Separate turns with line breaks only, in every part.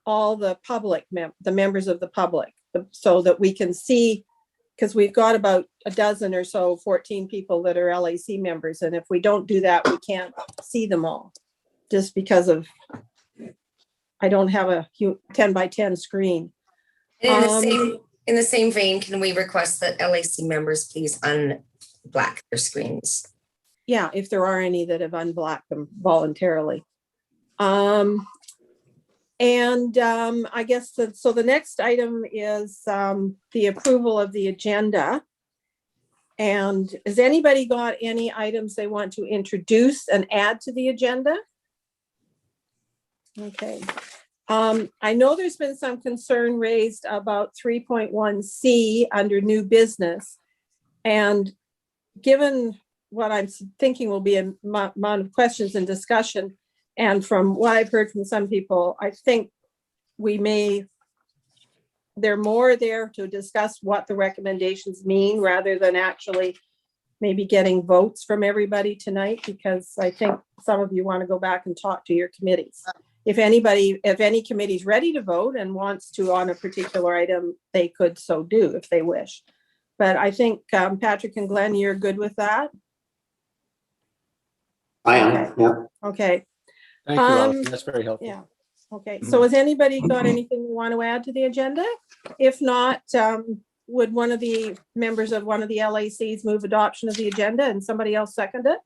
all the public, the members of the public, so that we can see, because we've got about a dozen or so, 14 people that are LAC members. And if we don't do that, we can't see them all, just because of, I don't have a 10 by 10 screen.
In the same vein, can we request that LAC members please unblack their screens?
Yeah, if there are any that have unblocked them voluntarily. I guess, so the next item is the approval of the agenda. And has anybody got any items they want to introduce and add to the agenda? Okay. I know there's been some concern raised about 3.1C under new business. And given what I'm thinking will be a amount of questions and discussion, and from what I've heard from some people, I think they're more there to discuss what the recommendations mean rather than actually maybe getting votes from everybody tonight, because I think some of you want to go back and talk to your committees. If any committee's ready to vote and wants to on a particular item, they could so do if they wish. But I think Patrick and Glenn, you're good with that?
I am,
okay.
yeah.
Okay.
Thank you, Allison. That's very helpful.
Yeah. Okay. So has anybody got anything you want to add to the agenda? If not, would one of the members of one of the LACs move adoption of the agenda and somebody else second it?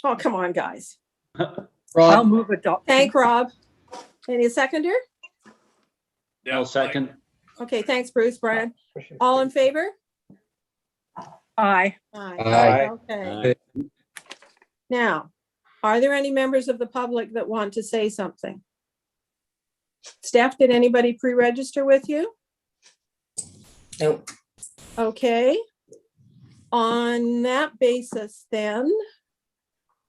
Oh, come on, guys.
I'll move adoption.
Thank Rob. Any seconder?
Yeah, I'll second.
Okay, thanks, Bruce. Brian. All in favor?
Aye.
Aye.
Okay. Now, are there any members of the public that want to say something? Steph, did anybody pre-register with you?
Nope.
Okay. On that basis, then,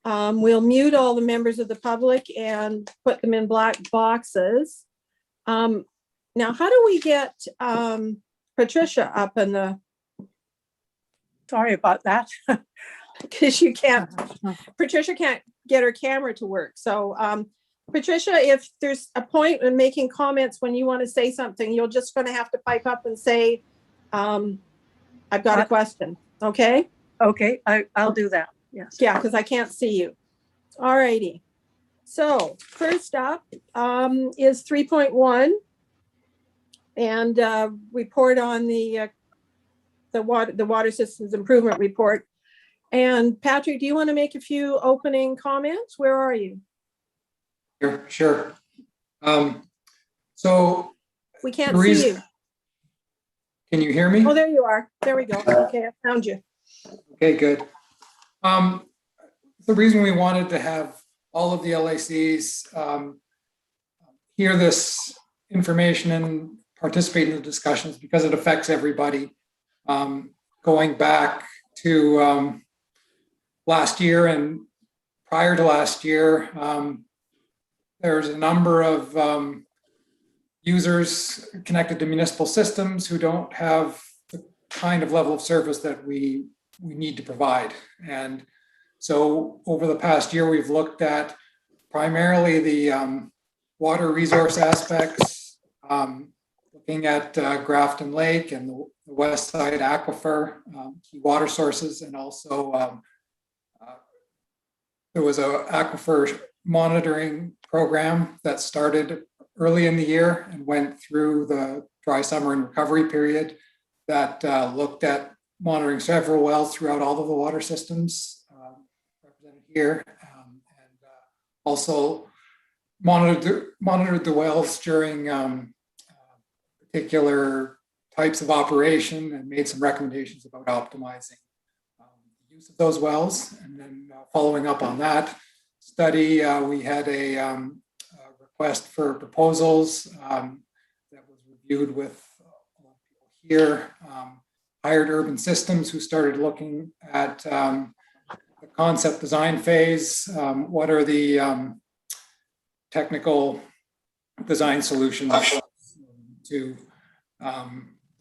we'll mute all the members of the public and put them in black boxes. Now, how do we get Patricia up in the?
Sorry about that.
Because you can't, Patricia can't get her camera to work. So Patricia, if there's a point in making comments when you want to say something, you're just going to have to pipe up and say, I've got a question. Okay.
Okay, I'll do that. Yes.
Yeah, because I can't see you. All righty. So first up is 3.1 and report on the water systems improvement report. And Patrick, do you want to make a few opening comments? Where are you?
Sure. So
we can't see you.
Can you hear me?
Oh, there you are. There we go. Okay, I found you.
Okay, good. The reason we wanted to have all of the LACs hear this information and participate in the discussions because it affects everybody. Going back to last year and prior to last year, there's a number of users connected to municipal systems who don't have the kind of level of service that we need to provide. And so over the past year, we've looked at primarily the water resource aspects, looking at Grafton Lake and the West Side Aquifer, key water sources, and also there was a aquifer monitoring program that started early in the year and went through the dry summer and recovery period that looked at monitoring several wells throughout all of the water systems represented here, and also monitored the wells during particular types of operation and made some recommendations about optimizing the use of those wells. And then following up on that study, we had a request for proposals that was reviewed with a lot of people here. Hired Urban Systems, who started looking at the concept design phase. What are the technical design solutions to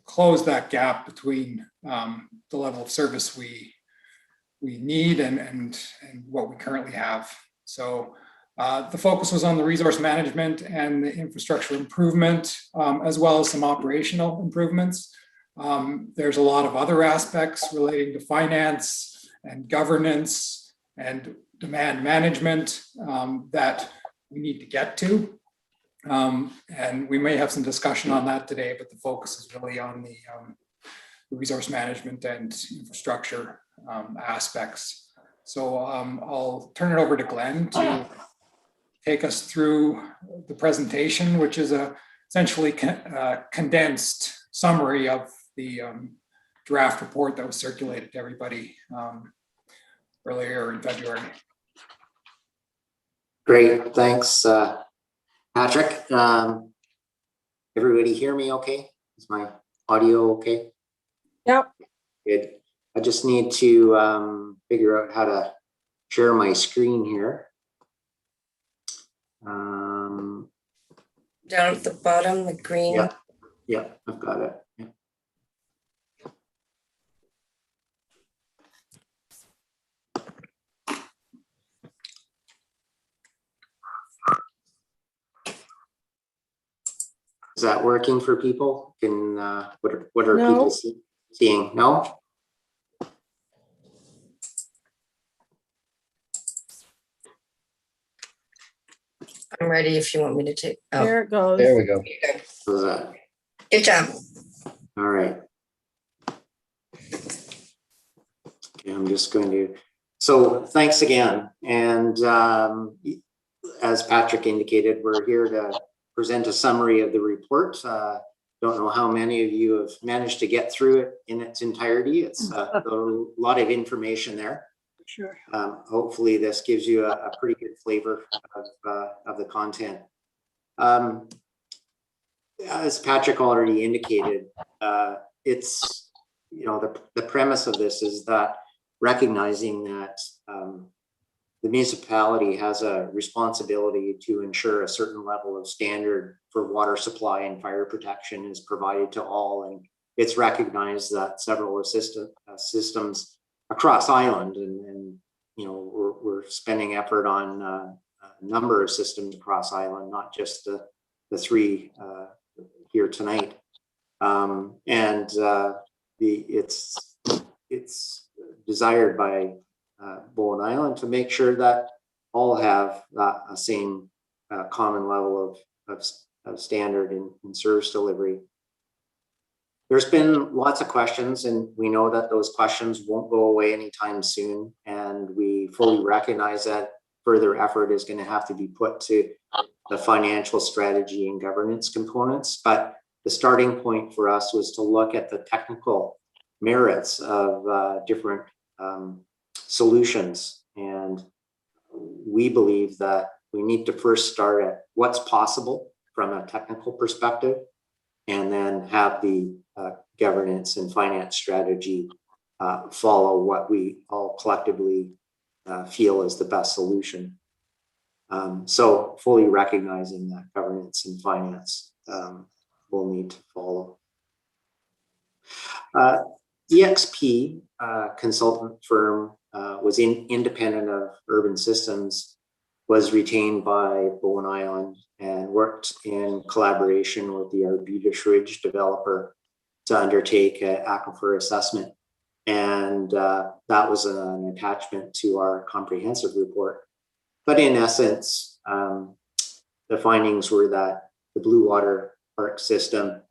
close that gap between the level of service we need and what we currently have. So the focus was on the resource management and the infrastructure improvement, as well as some operational improvements. There's a lot of other aspects relating to finance and governance and demand management that we need to get to. And we may have some discussion on that today, but the focus is really on the resource management and infrastructure aspects. So I'll turn it over to Glen to take us through the presentation, which is a essentially condensed summary of the draft report that was circulated to everybody earlier in February.
Great, thanks, Patrick. Everybody hear me okay? Is my audio okay?
Yep.
Good. I just need to figure out how to share my screen here.
Down at the bottom, the green.
Yeah, I've got it. Yeah. Is that working for people? Can what are
No.
people seeing? No?
I'm ready if you want me to take. Oh,
There it goes.
There we go.
How's that?
good job.
All right. Okay, I'm just going to, so thanks again. And as Patrick indicated, we're here to present a summary of the report. Don't know how many of you have managed to get through it in its entirety. It's a lot of information there.
Sure.
Hopefully this gives you a pretty good flavor of the content. As Patrick already indicated, it's, you know, the premise of this is that recognizing that the municipality has a responsibility to ensure a certain level of standard for water supply and fire protection is provided to all, and it's recognized that several systems across Island, and you know, we're spending effort on a number of systems across Island, not just the three here tonight. It's desired by Bowen Island to make sure that all have a same common level of standard in service delivery. There's been lots of questions, and we know that those questions won't go away anytime soon. And we fully recognize that further effort is going to have to be put to the financial strategy and governance components. But the starting point for us was to look at the technical merits of different solutions. And we believe that we need to first start at what's possible from a technical perspective, and then have the governance and finance strategy follow what we all collectively feel is the best solution. So fully recognizing that governance and finance will need to follow. EXP consultant firm was independent of Urban Systems, was retained by Bowen Island, and worked in collaboration with the Arbutus Ridge developer to undertake an aquifer assessment. And that was an attachment to our comprehensive report. But in essence, the findings were that the Bluewater Park system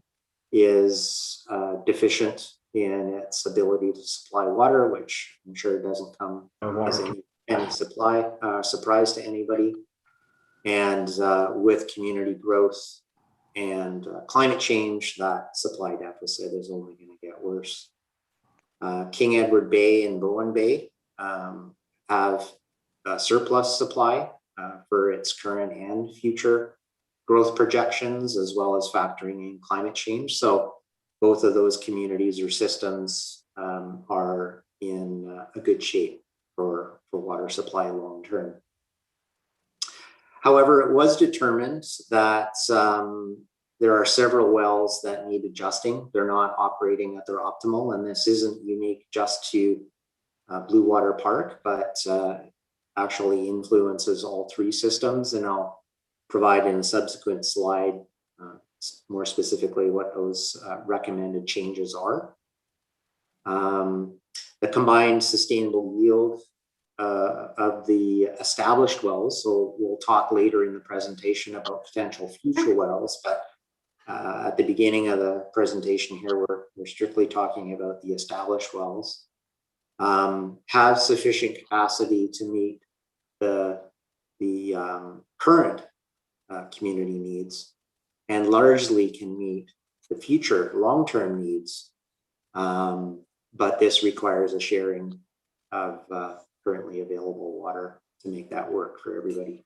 is deficient in its ability to supply water, which I'm sure doesn't come as any surprise to anybody. And with community growth and climate change, that supply deficit is only going to get worse. King Edward Bay and Bowen Bay have surplus supply for its current and future growth projections, as well as factoring in climate change. So both of those communities or systems are in a good shape for water supply long term. However, it was determined that there are several wells that need adjusting. They're not operating at their optimal, and this isn't unique just to Bluewater Park, but actually influences all three systems, and I'll provide in a subsequent slide more specifically what those recommended changes are. The combined sustainable yield of the established wells. So we'll talk later in the presentation about potential future wells, but at the beginning of the presentation here, we're strictly talking about the established wells. Have sufficient capacity to meet the current community needs, and largely can meet the future long-term needs. But this requires a sharing of currently available water to make that work for everybody.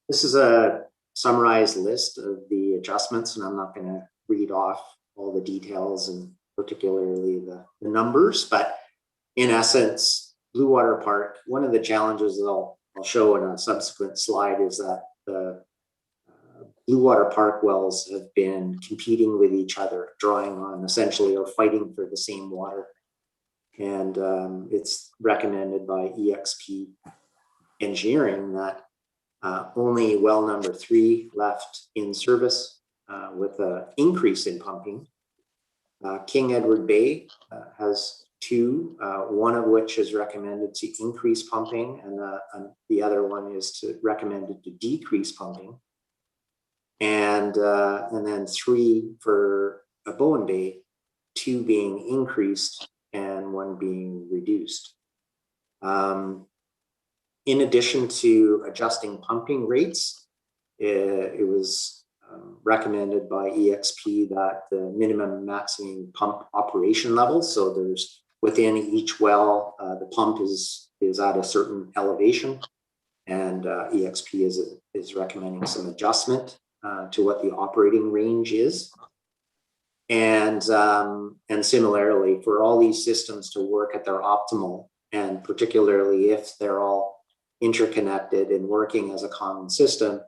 This is a summarized list of the adjustments, and I'm not going to read off all the details and particularly the numbers, but in essence, Bluewater Park, one of the challenges that I'll show in a subsequent slide is that the Bluewater Park wells have been competing with each other, drawing on essentially or fighting for the same water. And it's recommended by EXP Engineering that only well number 3 left in service with an increase in pumping. King Edward Bay has 2, one of which is recommended to increase pumping, and the other one is recommended to decrease pumping. And then 3 for Bowen Bay, 2 being increased and 1 being reduced. In addition to adjusting pumping rates, it was recommended by EXP that the minimum and maximum pump operation levels, so there's within each well, the pump is at a certain elevation, and EXP is recommending some adjustment to what the operating range is. And similarly, for all these systems to work at their optimal, and particularly if they're all interconnected and working as a common system,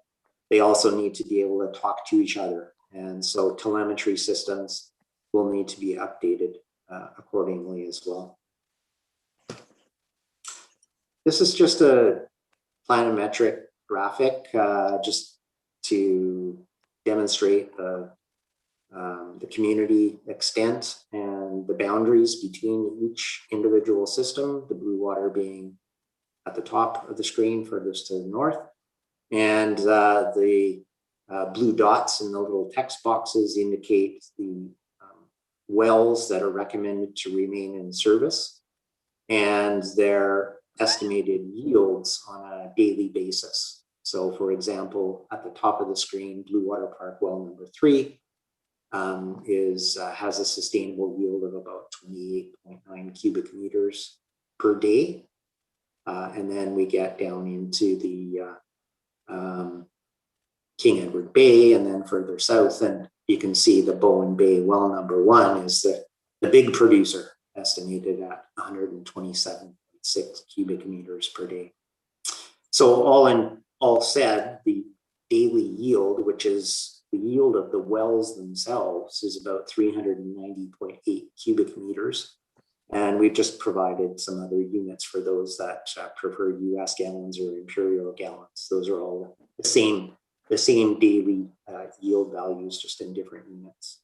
they also need to be able to talk to each other. And so telemetry systems will need to be updated accordingly as well. This is just a planimetric graphic just to demonstrate the community extent and the boundaries between each individual system, the Bluewater being at the top of the screen furthest to the north, and the blue dots in the little text boxes indicate the wells that are recommended to remain in service and their estimated yields on a daily basis. So for example, at the top of the screen, Bluewater Park well number 3 has a sustainable yield of about 28.9 cubic meters per day. And then we get down into the King Edward Bay, and then further south, and you can see the Bowen Bay well number 1 is the big producer, estimated at 127.6 cubic meters per day. So all said, the daily yield, which is the yield of the wells themselves, is about 390.8 cubic meters. And we've just provided some other units for those that prefer US gallons or imperial gallons. Those are all the same daily yield values, just in different units.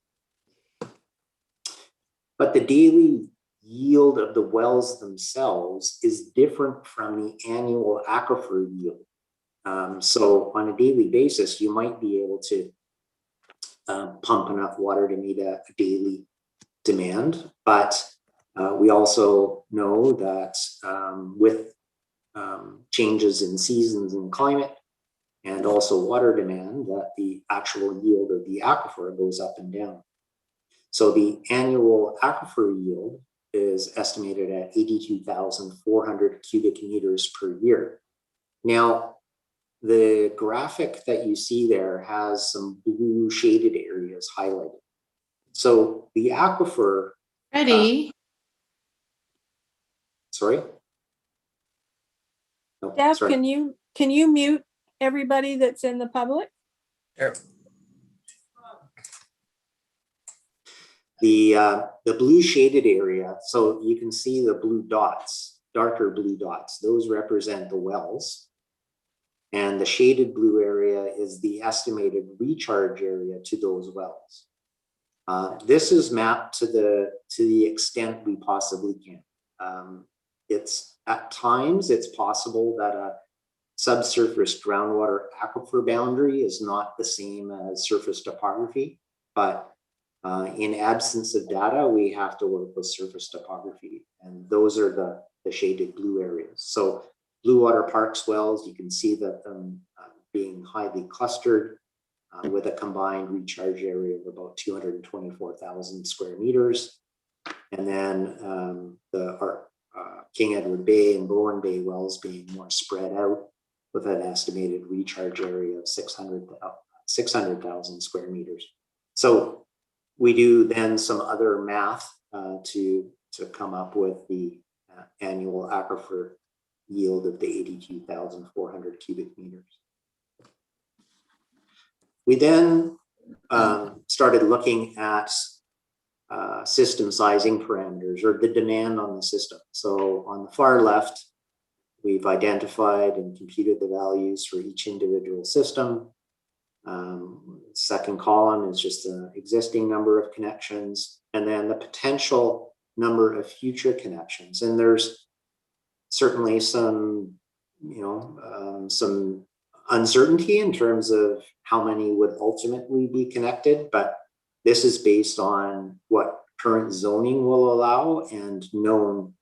But the daily yield of the wells themselves is different from the annual aquifer yield. So on a daily basis, you might be able to pump enough water to meet a daily demand, but we also know that with changes in seasons and climate and also water demand, that the actual yield of the aquifer goes up and down. So the annual aquifer yield is estimated at 82,400 cubic meters per year. Now, the graphic that you see there has some blue shaded areas highlighted. So the aquifer.
Ready?
Sorry? No,
Deb,
sorry.
can you mute everybody that's in the public?
Sure.
The blue shaded area, so you can see the blue dots. darker blue dots, those represent the wells. And the shaded blue area is the estimated recharge area to those wells. This is mapped to the extent we possibly can. It's at times it's possible that a subsurface groundwater aquifer boundary is not the same as surface topography, but in absence of data, we have to work with surface topography, and those are the shaded blue areas. So Bluewater Park's wells, you can see that them being highly clustered with a combined recharge area of about 224,000 square meters. And then the King Edward Bay and Bowen Bay wells being more spread out with an estimated recharge area of 600,000 square meters. So we do then some other math to come up with the annual aquifer yield of the 82,400 cubic meters. We then started looking at system sizing parameters, or the demand on the system. So on the far left, we've identified and computed the values for each individual system. Second column is just the existing number of connections, and then the potential number of future connections. And there's certainly some, some uncertainty in terms of how many would ultimately be connected, but this is based on what current zoning will allow and known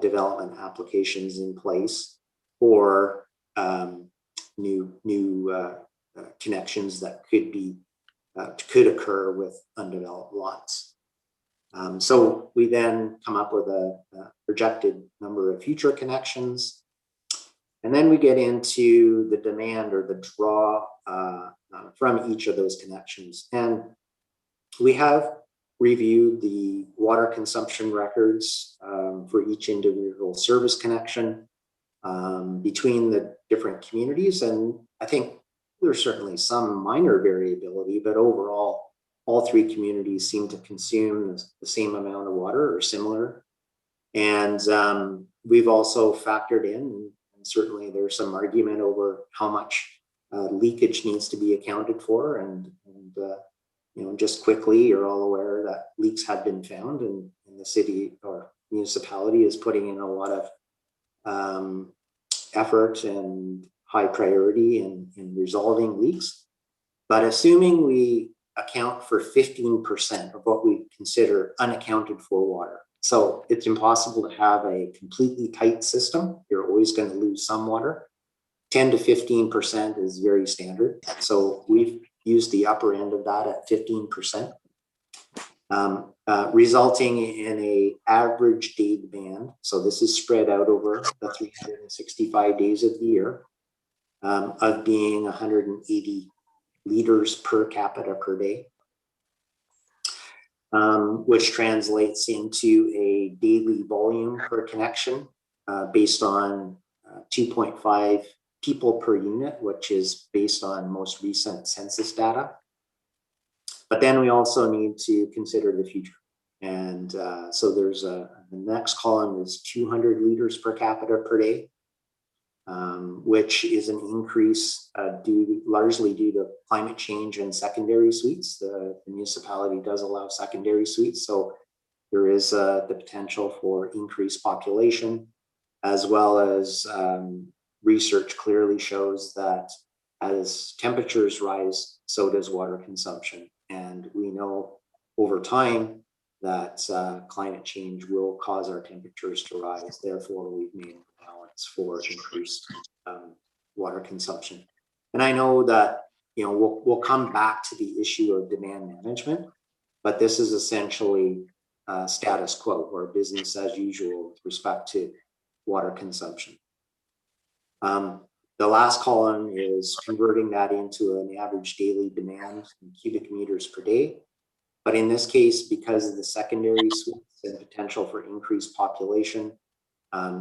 development applications in place for new connections that could occur with undeveloped lots. So we then come up with a projected number of future connections. And then we get into the demand or the draw from each of those connections. And we have reviewed the water consumption records for each individual service connection between the different communities. And I think there's certainly some minor variability, but overall, all three communities seem to consume the same amount of water or similar. And we've also factored in, and certainly there's some argument over how much leakage needs to be accounted for. And just quickly, you're all aware that leaks have been found, and the city or municipality is putting in a lot of effort and high priority in resolving leaks. But assuming we account for 15% of what we consider unaccounted for water. So it's impossible to have a completely tight system. You're always going to lose some water. 10 to 15% is very standard. So we've used the upper end of that at 15%, resulting in a average day demand. So this is spread out over the 365 days of the year of being 180 liters per capita per day, which translates into a daily volume per connection based on 2.5 people per unit, which is based on most recent census data. But then we also need to consider the future. And so there's the next column is 200 liters per capita per day, which is an increase largely due to climate change and secondary suites. The municipality does allow secondary suites, so there is the potential for increased population, as well as research clearly shows that as temperatures rise, so does water consumption. And we know over time that climate change will cause our temperatures to rise. Therefore, we've made allowance for increased water consumption. And I know that we'll come back to the issue of demand management, but this is essentially status quo or business as usual with respect to water consumption. The last column is converting that into an average daily demand in cubic meters per day. But in this case, because of the secondary suites and potential for increased population,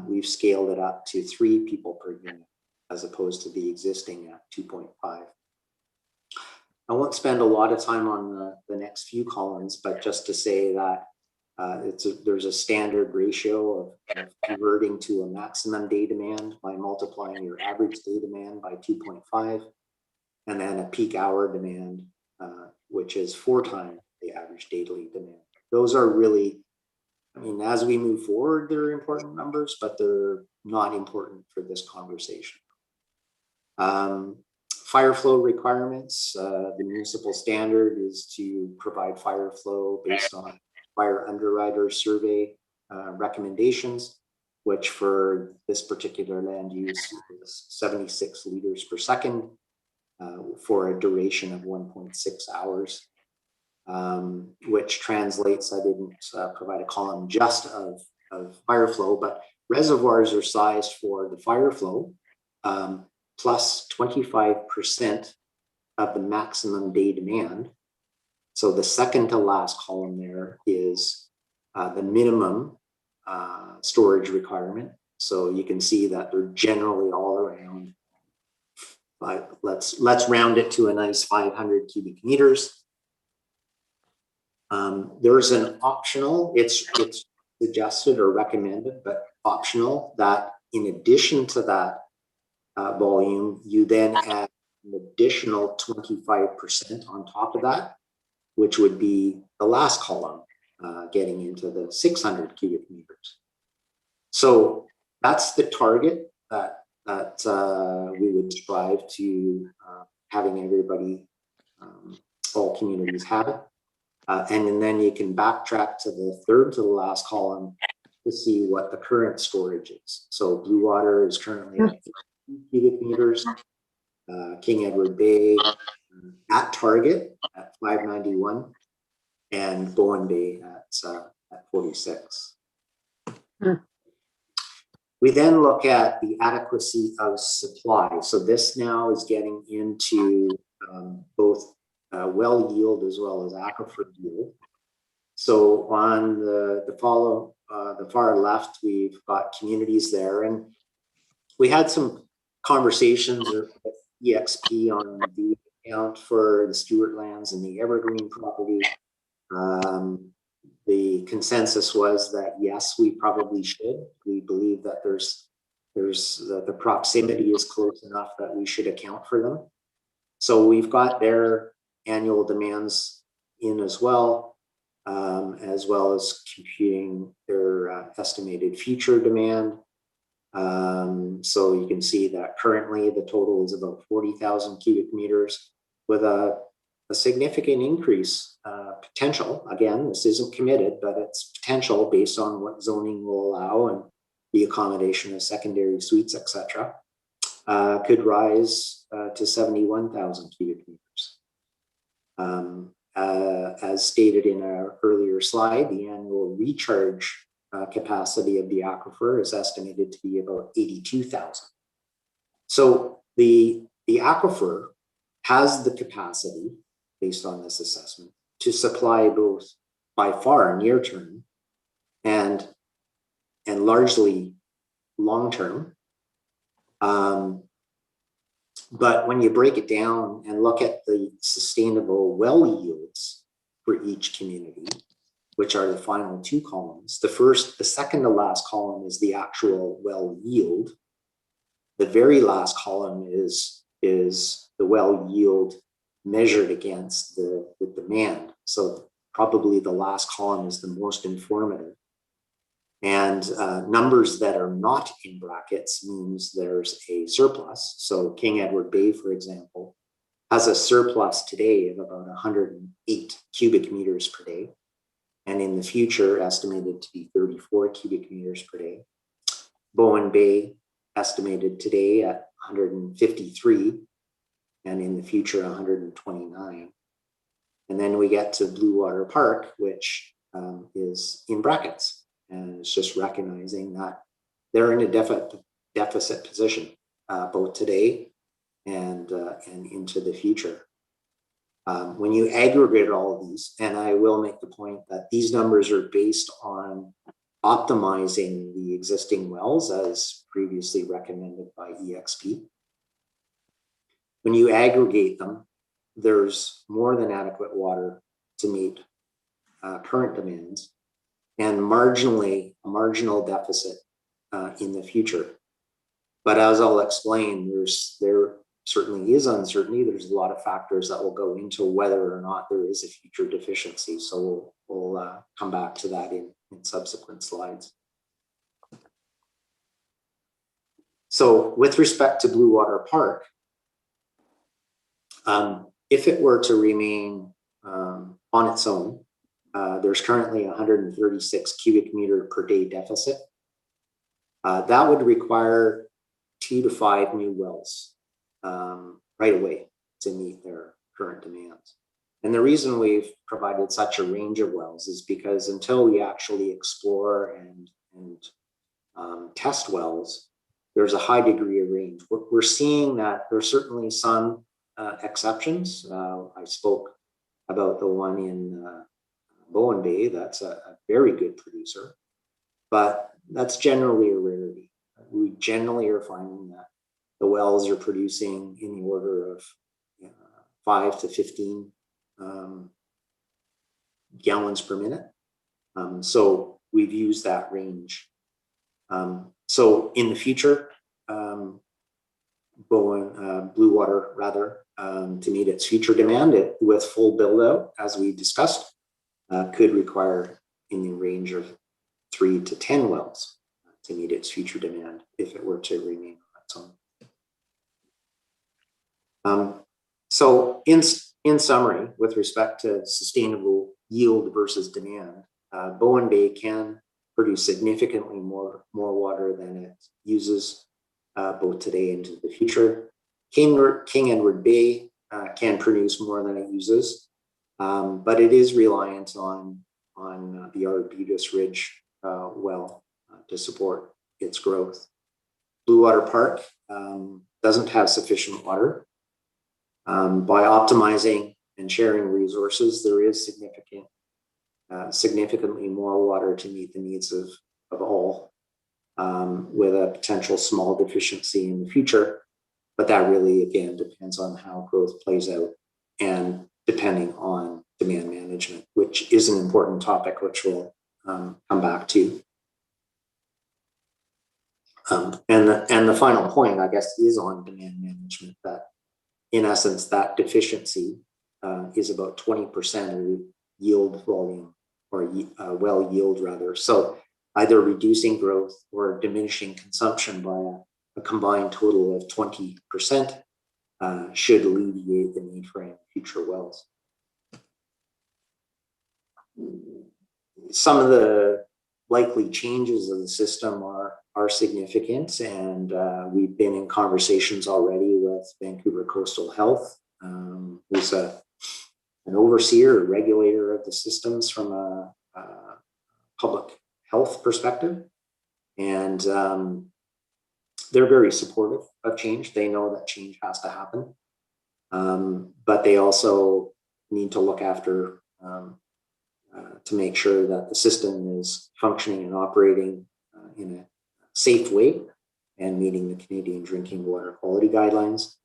we've scaled it up to 3 people per unit, as opposed to the existing at 2.5. I won't spend a lot of time on the next few columns, but just to say that There's a standard ratio of converting to a maximum day demand by multiplying your average day demand by 2.5, and then a peak hour demand, which is 4 times the average daily demand. Those are really, I mean, as we move forward, they're important numbers, but they're not important for this conversation. Fireflow requirements, the municipal standard is to provide fire flow based on fire underwriter survey recommendations, which for this particular land use is 76 liters per second for a duration of 1.6 hours, which translates, I didn't provide a column just of fire flow, but reservoirs are sized for the fire flow plus 25% of the maximum day demand. So the second to last column there is the minimum storage requirement. So you can see that they're generally all around, let's round it to a nice 500 cubic meters. There's an optional, it's suggested or recommended, but optional, that in addition to that volume, you then add an additional 25% on top of that, which would be the last column, getting into the 600 cubic meters. So that's the target that we would strive to having everybody, all communities have it. And then you can backtrack to the third to the last column to see what the current storage is. So Bluewater is currently at 50 cubic meters. King Edward Bay at target at 591, and Bowen Bay at 46. We then look at the adequacy of supply. So this now is getting into both well yield as well as aquifer yield. So on the far left, we've got communities there, and we had some conversations with EXP on the account for the Stewart lands and the Evergreen property. The consensus was that yes, we probably should. We believe that the proximity is close enough that we should account for them. So we've got their annual demands in as well as computing their estimated future demand. So you can see that currently the total is about 40,000 cubic meters with a significant increase potential. Again, this isn't committed, but it's potential based on what zoning will allow and the accommodation of secondary suites, etc. Could rise to 71,000 cubic meters. As stated in our earlier slide, the annual recharge capacity of the aquifer is estimated to be about 82,000. So the aquifer has the capacity, based on this assessment, to supply both by far near term and largely long term. But when you break it down and look at the sustainable well yields for each community, which are the final two columns, the second to last column is the actual well yield. The very last column is the well yield measured against the demand. So probably the last column is the most informative. And numbers that are not in brackets means there's a surplus. So King Edward Bay, for example, has a surplus today of about 108 cubic meters per day. And in the future, estimated to be 34 cubic meters per day. Bowen Bay, estimated today at 153, and in the future, 129. And then we get to Bluewater Park, which is in brackets. And it's just recognizing that they're in a deficit position, both today and into the future. When you aggregate all of these, and I will make the point that these numbers are based on optimizing the existing wells as previously recommended by EXP. When you aggregate them, there's more than adequate water to meet current demands. and a marginal deficit in the future. But as I'll explain, there certainly is uncertainty. There's a lot of factors that will go into whether or not there is a future deficiency. So we'll come back to that in subsequent slides. So with respect to Bluewater Park, if it were to remain on its own, there's currently 136 cubic meter per day deficit. That would require 2 to 5 new wells right away to meet their current demands. And the reason we've provided such a range of wells is because until we actually explore and test wells, there's a high degree of range. We're seeing that there's certainly some exceptions. I spoke about the one in Bowen Bay. That's a very good producer, but that's generally a rarity. We generally are finding that the wells are producing in the order of 5 to 15 gallons per minute. So we've used that range. So in the future, Bluewater rather, to meet its future demand with full build out, as we discussed, could require in the range of 3 to 10 wells to meet its future demand if it were to remain on its own. So in summary, with respect to sustainable yield versus demand, Bowen Bay can produce significantly more water than it uses both today and into the future. King Edward Bay can produce more than it uses, but it is reliant on the Arbutus Ridge well to support its growth. Bluewater Park doesn't have sufficient water. By optimizing and sharing resources, there is significantly more water to meet the needs of all, with a potential small deficiency in the future. But that really, again, depends on how growth plays out and depending on demand management, which is an important topic, which we'll come back to. And the final point, I guess, is on demand management, that in essence, that deficiency is about 20% of the yield volume, or well yield rather. So either reducing growth or diminishing consumption by a combined total of 20% should alleviate the need for any future wells. Some of the likely changes of the system are significant, and we've been in conversations already with Vancouver Coastal Health, who's an overseer or regulator of the systems from a public health perspective, and they're very supportive of change. They know that change has to happen, but they also need to look after to make sure that the system is functioning and operating in a safe way and meeting the Canadian drinking water quality guidelines.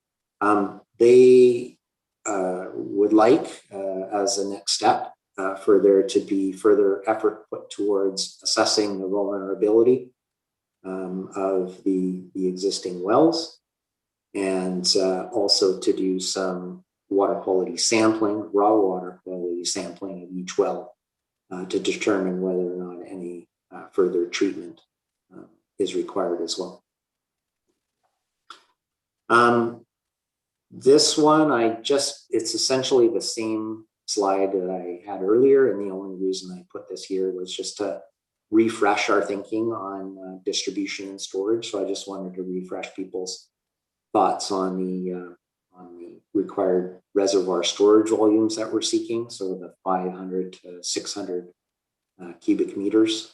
They would like, as a next step, for there to be further effort put towards assessing the vulnerability of the existing wells, and also to do some water quality sampling, raw water quality sampling of each well to determine whether or not any further treatment is required as well. This one, it's essentially the same slide that I had earlier, and the only reason I put this here was just to refresh our thinking on distribution and storage. So I just wanted to refresh people's thoughts on the required reservoir storage volumes that we're seeking, so the 500 to 600 cubic meters.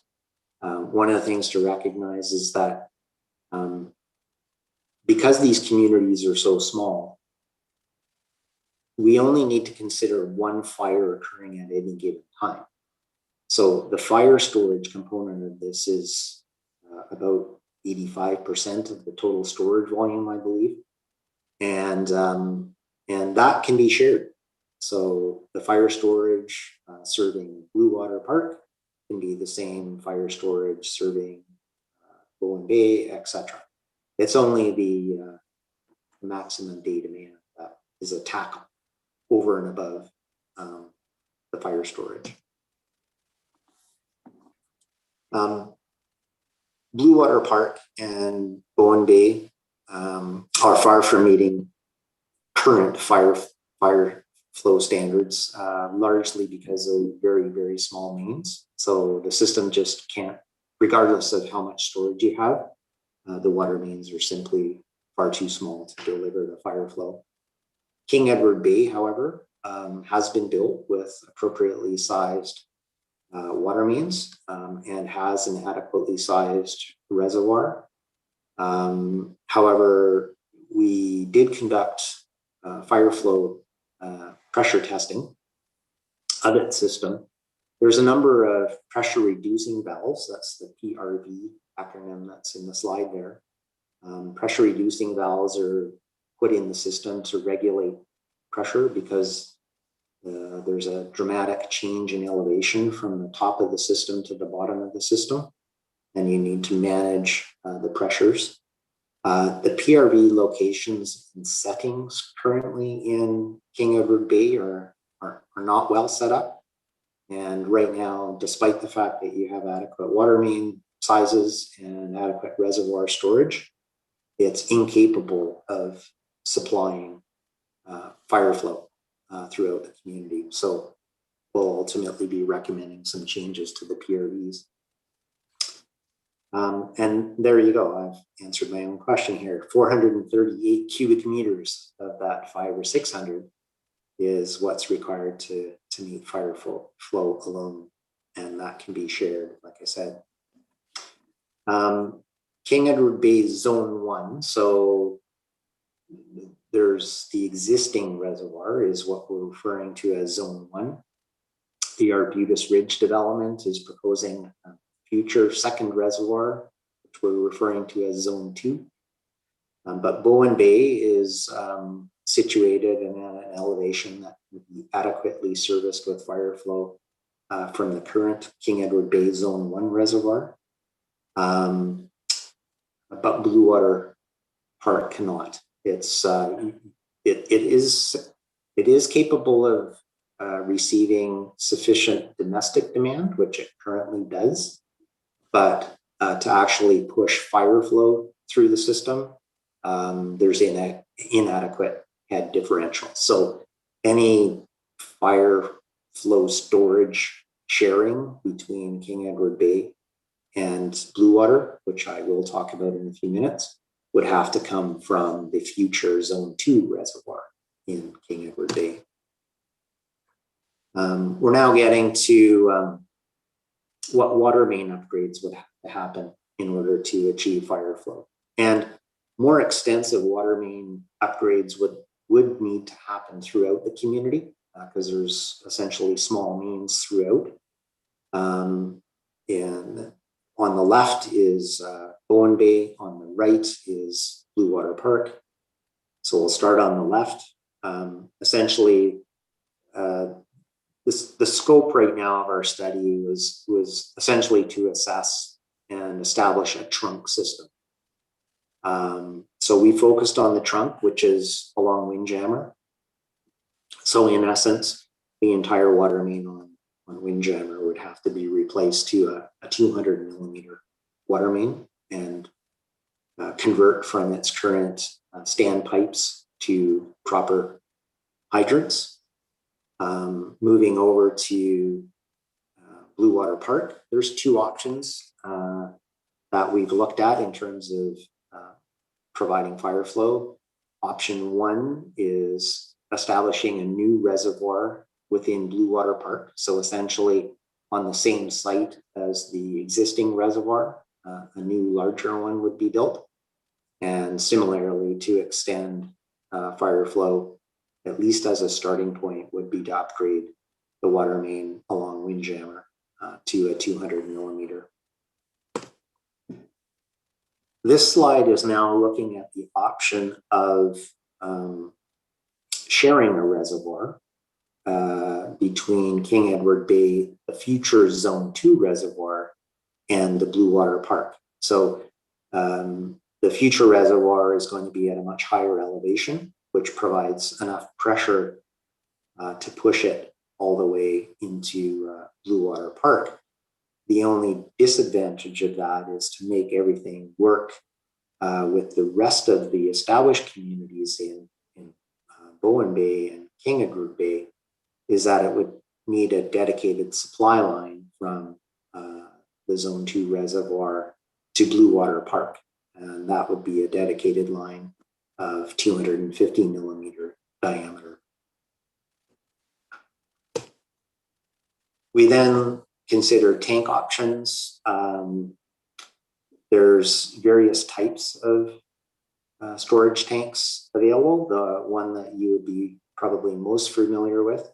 One of the things to recognize is that because these communities are so small, we only need to consider one fire occurring at any given time. So the fire storage component of this is about 85% of the total storage volume, I believe. And that can be shared. So the fire storage serving Bluewater Park can be the same fire storage serving Bowen Bay, etc. It's only the maximum day demand that is a tack over and above the fire storage. Bluewater Park and Bowen Bay are far from meeting current fire flow standards, largely because of very, very small mains. So the system just can't, regardless of how much storage you have, the water mains are simply far too small to deliver the fire flow. King Edward Bay, however, has been built with appropriately sized water mains and has an adequately sized reservoir. However, we did conduct fire flow pressure testing of its system. There's a number of pressure reducing valves. That's the PRV acronym that's in the slide there. Pressure reducing valves are put in the system to regulate pressure because there's a dramatic change in elevation from the top of the system to the bottom of the system, and you need to manage the pressures. The PRV locations and settings currently in King Edward Bay are not well set up. And right now, despite the fact that you have adequate water main sizes and adequate reservoir storage, it's incapable of supplying fire flow throughout the community. So we'll ultimately be recommending some changes to the PRVs. And there you go. I've answered my own question here. 438 cubic meters of that 500 or 600 is what's required to meet fire flow alone. And that can be shared, like I said. King Edward Bay Zone 1. So there's the existing reservoir is what we're referring to as Zone 1. The Arbutus Ridge development is proposing a future second reservoir, which we're referring to as Zone 2. But Bowen Bay is situated in an elevation that would be adequately serviced with fire flow from the current King Edward Bay Zone 1 reservoir. But Bluewater Park cannot. It's it is capable of receiving sufficient domestic demand, which it currently does, but to actually push fire flow through the system, there's an inadequate head differential. So any fire flow storage sharing between King Edward Bay and Bluewater, which I will talk about in a few minutes, would have to come from the future Zone 2 reservoir in King Edward Bay. We're now getting to what water main upgrades would have to happen in order to achieve fire flow. And more extensive water main upgrades would need to happen throughout the community because there's essentially small mains throughout. And on the left is Bowen Bay, on the right is Bluewater Park. So we'll start on the left. Essentially, the scope right now of our study was essentially to assess and establish a trunk system. So we focused on the trunk, which is along Windjammer. So in essence, the entire water main on Windjammer would have to be replaced to a 200 millimeter water main and convert from its current standpipes to proper hydrants. Moving over to Bluewater Park, there's two options that we've looked at in terms of providing fire flow. Option one is establishing a new reservoir within Bluewater Park. So essentially on the same site as the existing reservoir, a new larger one would be built. And similarly, to extend fire flow, at least as a starting point, would be to upgrade the water main along Windjammer to a 200 millimeter. This slide is now looking at the option of sharing a reservoir between King Edward Bay, the future Zone 2 reservoir, and the Bluewater Park. So the future reservoir is going to be at a much higher elevation, which provides enough pressure to push it all the way into Bluewater Park. The only disadvantage of that is to make everything work with the rest of the established communities in Bowen Bay and King Edward Bay, is that it would need a dedicated supply line from the Zone 2 reservoir to Bluewater Park. And that would be a dedicated line of 250 millimeter diameter. We then consider tank options. There's various types of storage tanks available. The one that you would be probably most familiar with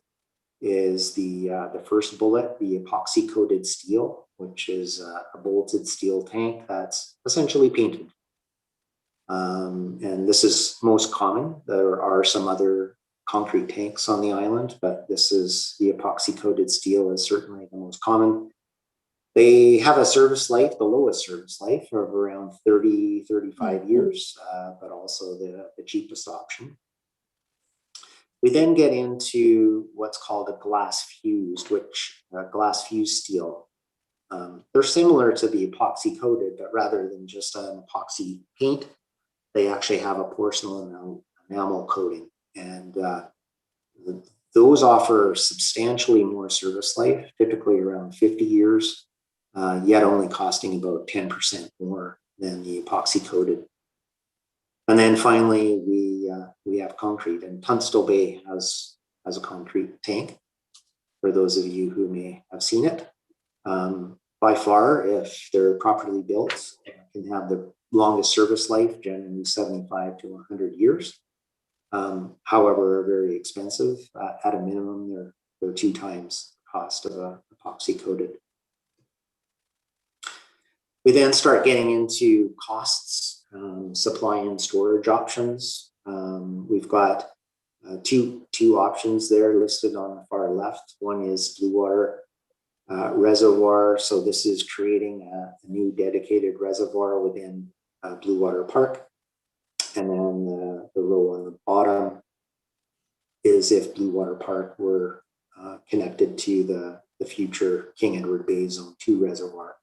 is the first bullet, the epoxy coated steel, which is a bolted steel tank that's essentially painted. And this is most common. There are some other concrete tanks on the island, but this is the epoxy coated steel is certainly the most common. They have a service life, the lowest service life of around 30, 35 years, but also the cheapest option. We then get into what's called a glass fused, which glass fused steel. They're similar to the epoxy coated, but rather than just an epoxy paint, they actually have a porcelain enamel coating. And those offer substantially more service life, typically around 50 years, yet only costing about 10% more than the epoxy coated. And then finally, we have concrete, and Tunstall Bay has a concrete tank, for those of you who may have seen it. By far, if they're properly built, can have the longest service life, generally 75 to 100 years. However, are very expensive. At a minimum, they're 2 times the cost of a epoxy coated. We then start getting into costs, supply and storage options. We've got two options there listed on the far left. One is Bluewater reservoir. So this is creating a new dedicated reservoir within Bluewater Park. And then the row on the bottom is if Bluewater Park were connected to the future King Edward Bay Zone 2 reservoir.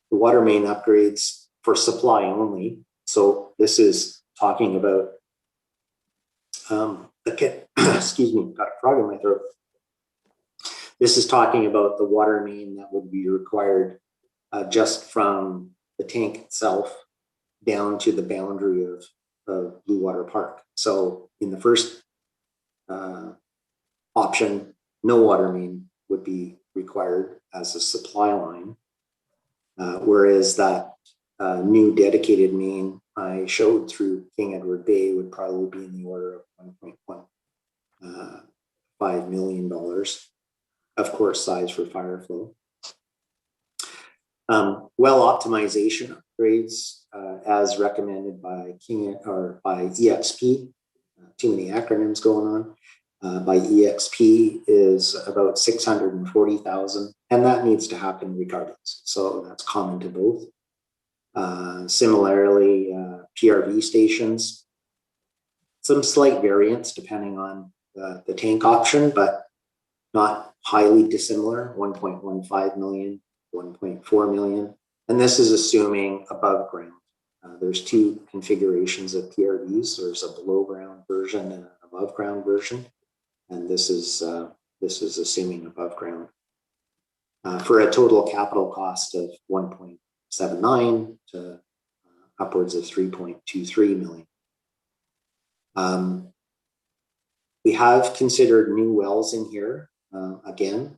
The water main upgrades for supply only. So this is talking about excuse me, got a frog in my throat. This is talking about the water main that would be required just from the tank itself down to the boundary of Bluewater Park. So in the first option, no water main would be required as a supply line, whereas that new dedicated main I showed through King Edward Bay would probably be in the order of $1.15 million. Of course, size for Fireflow. Well optimization upgrades as recommended by by EXP. Too many acronyms going on. By EXP is about 640,000, and that needs to happen regardless. So that's common to both. Similarly, PRV stations, some slight variance depending on the tank option, but not highly dissimilar, 1.15 million, 1.4 million. And this is assuming above ground. There's 2 configurations of PRVs. There's a below ground version and an above ground version. And this is assuming above ground. For a total capital cost of 1.79 to upwards of 3.23 million. We have considered new wells in here. Again,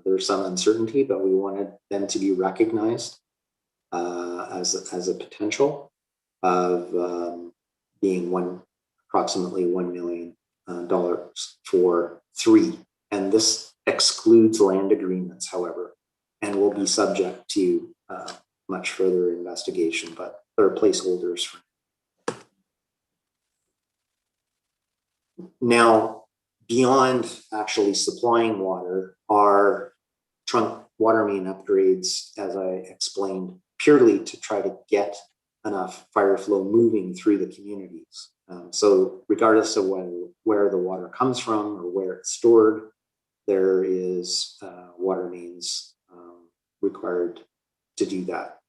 there's some uncertainty, but we wanted them to be recognized as a potential of being approximately $1 million for 3. And this excludes land agreements, however, and will be subject to much further investigation, but there are placeholders for. Now, beyond actually supplying water are trunk water main upgrades, as I explained, purely to try to get enough fire flow moving through the communities. So regardless of where the water comes from or where it's stored, there is water mains required to do that.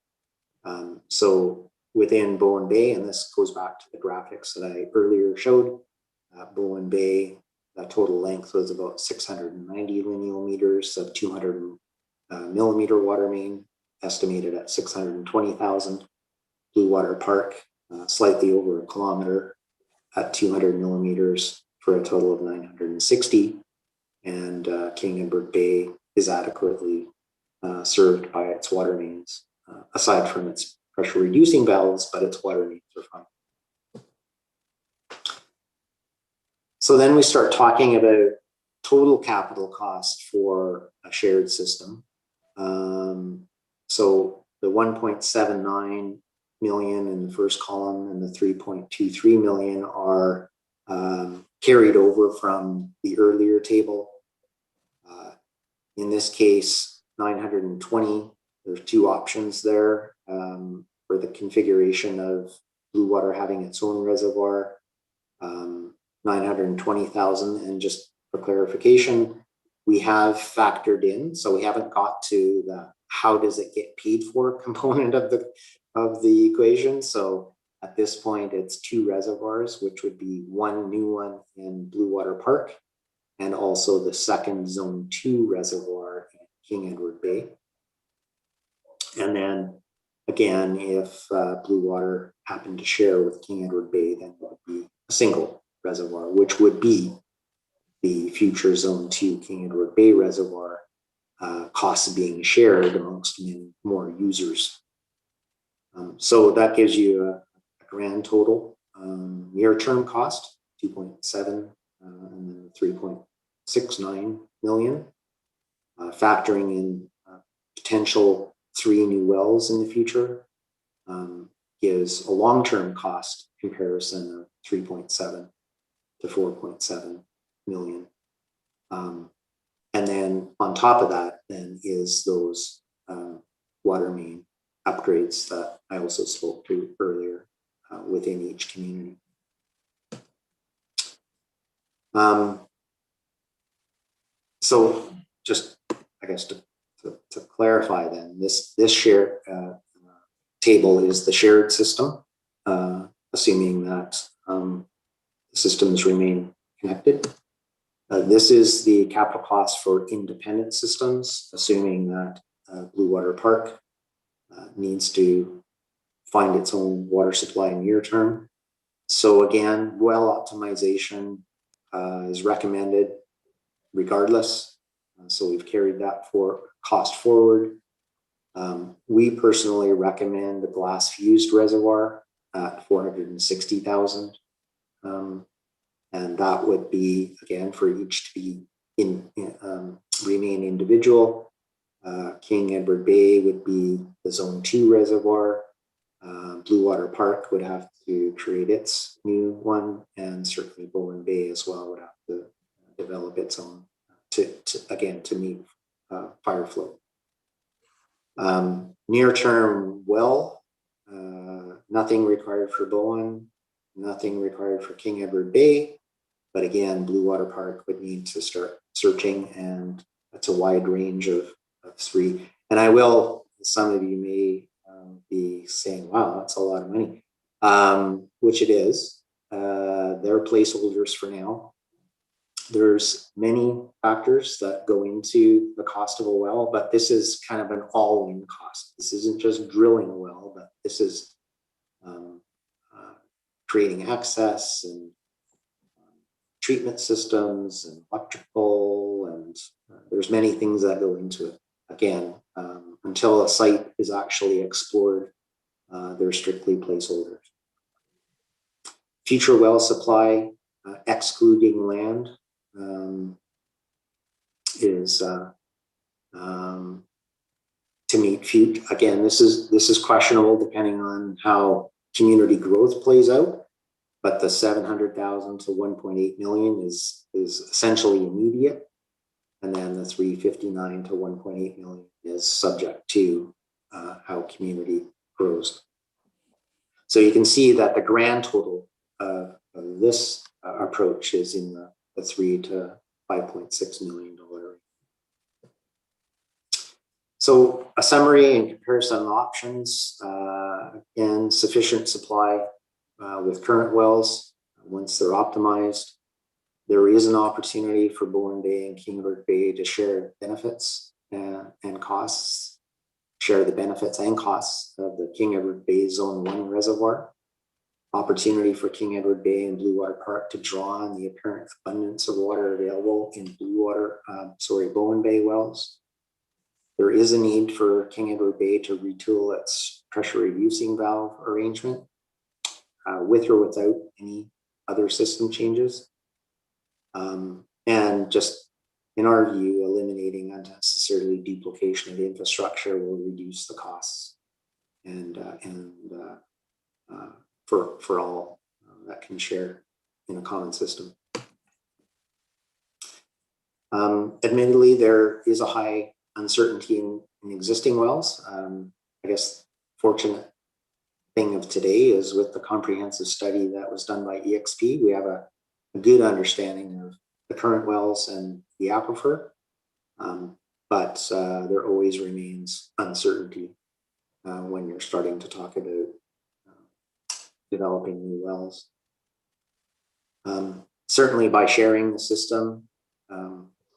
So within Bowen Bay, and this goes back to the graphics that I earlier showed, Bowen Bay, the total length was about 690 lineal meters of 200 millimeter water main, estimated at 620,000. Bluewater Park, slightly over a kilometer at 200 millimeters for a total of 960. And King Edward Bay is adequately served by its water mains, aside from its pressure reducing valves, but its water mains are fine. So then we start talking about total capital cost for a shared system. So the 1.79 million in the first column and the 3.23 million are carried over from the earlier table. In this case, 920, there's two options there for the configuration of Bluewater having its own reservoir, 920,000. And just for clarification, we have factored in, so we haven't got to the how does it get paid for component of the equation. So at this point, it's two reservoirs, which would be one new one in Bluewater Park, and also the second Zone 2 reservoir in King Edward Bay. And then again, if Bluewater happened to share with King Edward Bay, then it would be a single reservoir, which would be the future Zone 2 King Edward Bay reservoir, costs being shared amongst many more users. So that gives you a grand total near-term cost, 2.7 and then 3.69 million, factoring in potential 3 new wells in the future, gives a long-term cost comparison of 3.7 to 4.7 million. And then on top of that, then is those water main upgrades that I also spoke to earlier within each community. So just, I guess, to clarify then, this share table is the shared system, assuming that the systems remain connected. This is the capital cost for independent systems, assuming that Bluewater Park needs to find its own water supply near term. So again, well optimization is recommended regardless. So we've carried that for cost forward. We personally recommend the glass fused reservoir at 460,000. And that would be, again, for each to be remain individual. King Edward Bay would be the Zone 2 reservoir. Bluewater Park would have to create its new one, and certainly Bowen Bay as well would have to develop its own to meet fire flow. Near term well, nothing required for Bowen, nothing required for King Edward Bay. But again, Bluewater Park would need to start searching, and that's a wide range of 3. And I will, some of you may be saying, wow, that's a lot of money, which it is. They're placeholders for now. There's many factors that go into the cost of a well, but this is kind of an all-in cost. This isn't just drilling a well, but this is creating access and treatment systems and electrical, and there's many things that go into it. Again, until a site is actually explored, they're strictly placeholders. Future well supply, excluding land, is to meet future. Again, this is questionable depending on how community growth plays out. but the 700,000 to 1.8 million is essentially immediate. And then the 359 to 1.8 million is subject to how community grows. So you can see that the grand total of this approach is in the $3 to $5.6 million. So a summary and comparison of options, and sufficient supply with current wells once they're optimized. There is an opportunity for Bowen Bay and King Edward Bay to share benefits and costs, share the benefits and costs of the King Edward Bay Zone 1 reservoir. Opportunity for King Edward Bay and Bluewater Park to draw on the apparent abundance of water available in Bowen Bay wells. There is a need for King Edward Bay to retool its pressure reducing valve arrangement with or without any other system changes. And just in our view, eliminating unnecessarily duplication of the infrastructure will reduce the costs and for all that can share in a common system. Admittedly, there is a high uncertainty in existing wells. I guess fortunate thing of today is with the comprehensive study that was done by EXP, we have a good understanding of the current wells and the aquifer, but there always remains uncertainty when you're starting to talk about developing new wells. Certainly by sharing the system,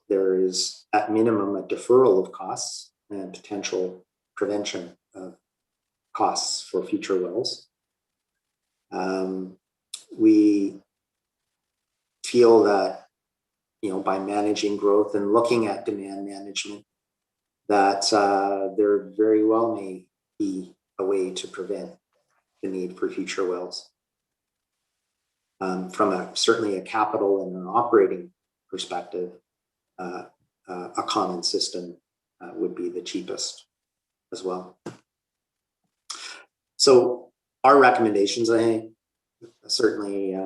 there is at minimum a deferral of costs and potential prevention of costs for future wells. We feel that, by managing growth and looking at demand management, that there very well may be a way to prevent the need for future wells. From certainly a capital and an operating perspective, a common system would be the cheapest as well. So our recommendations, I think, certainly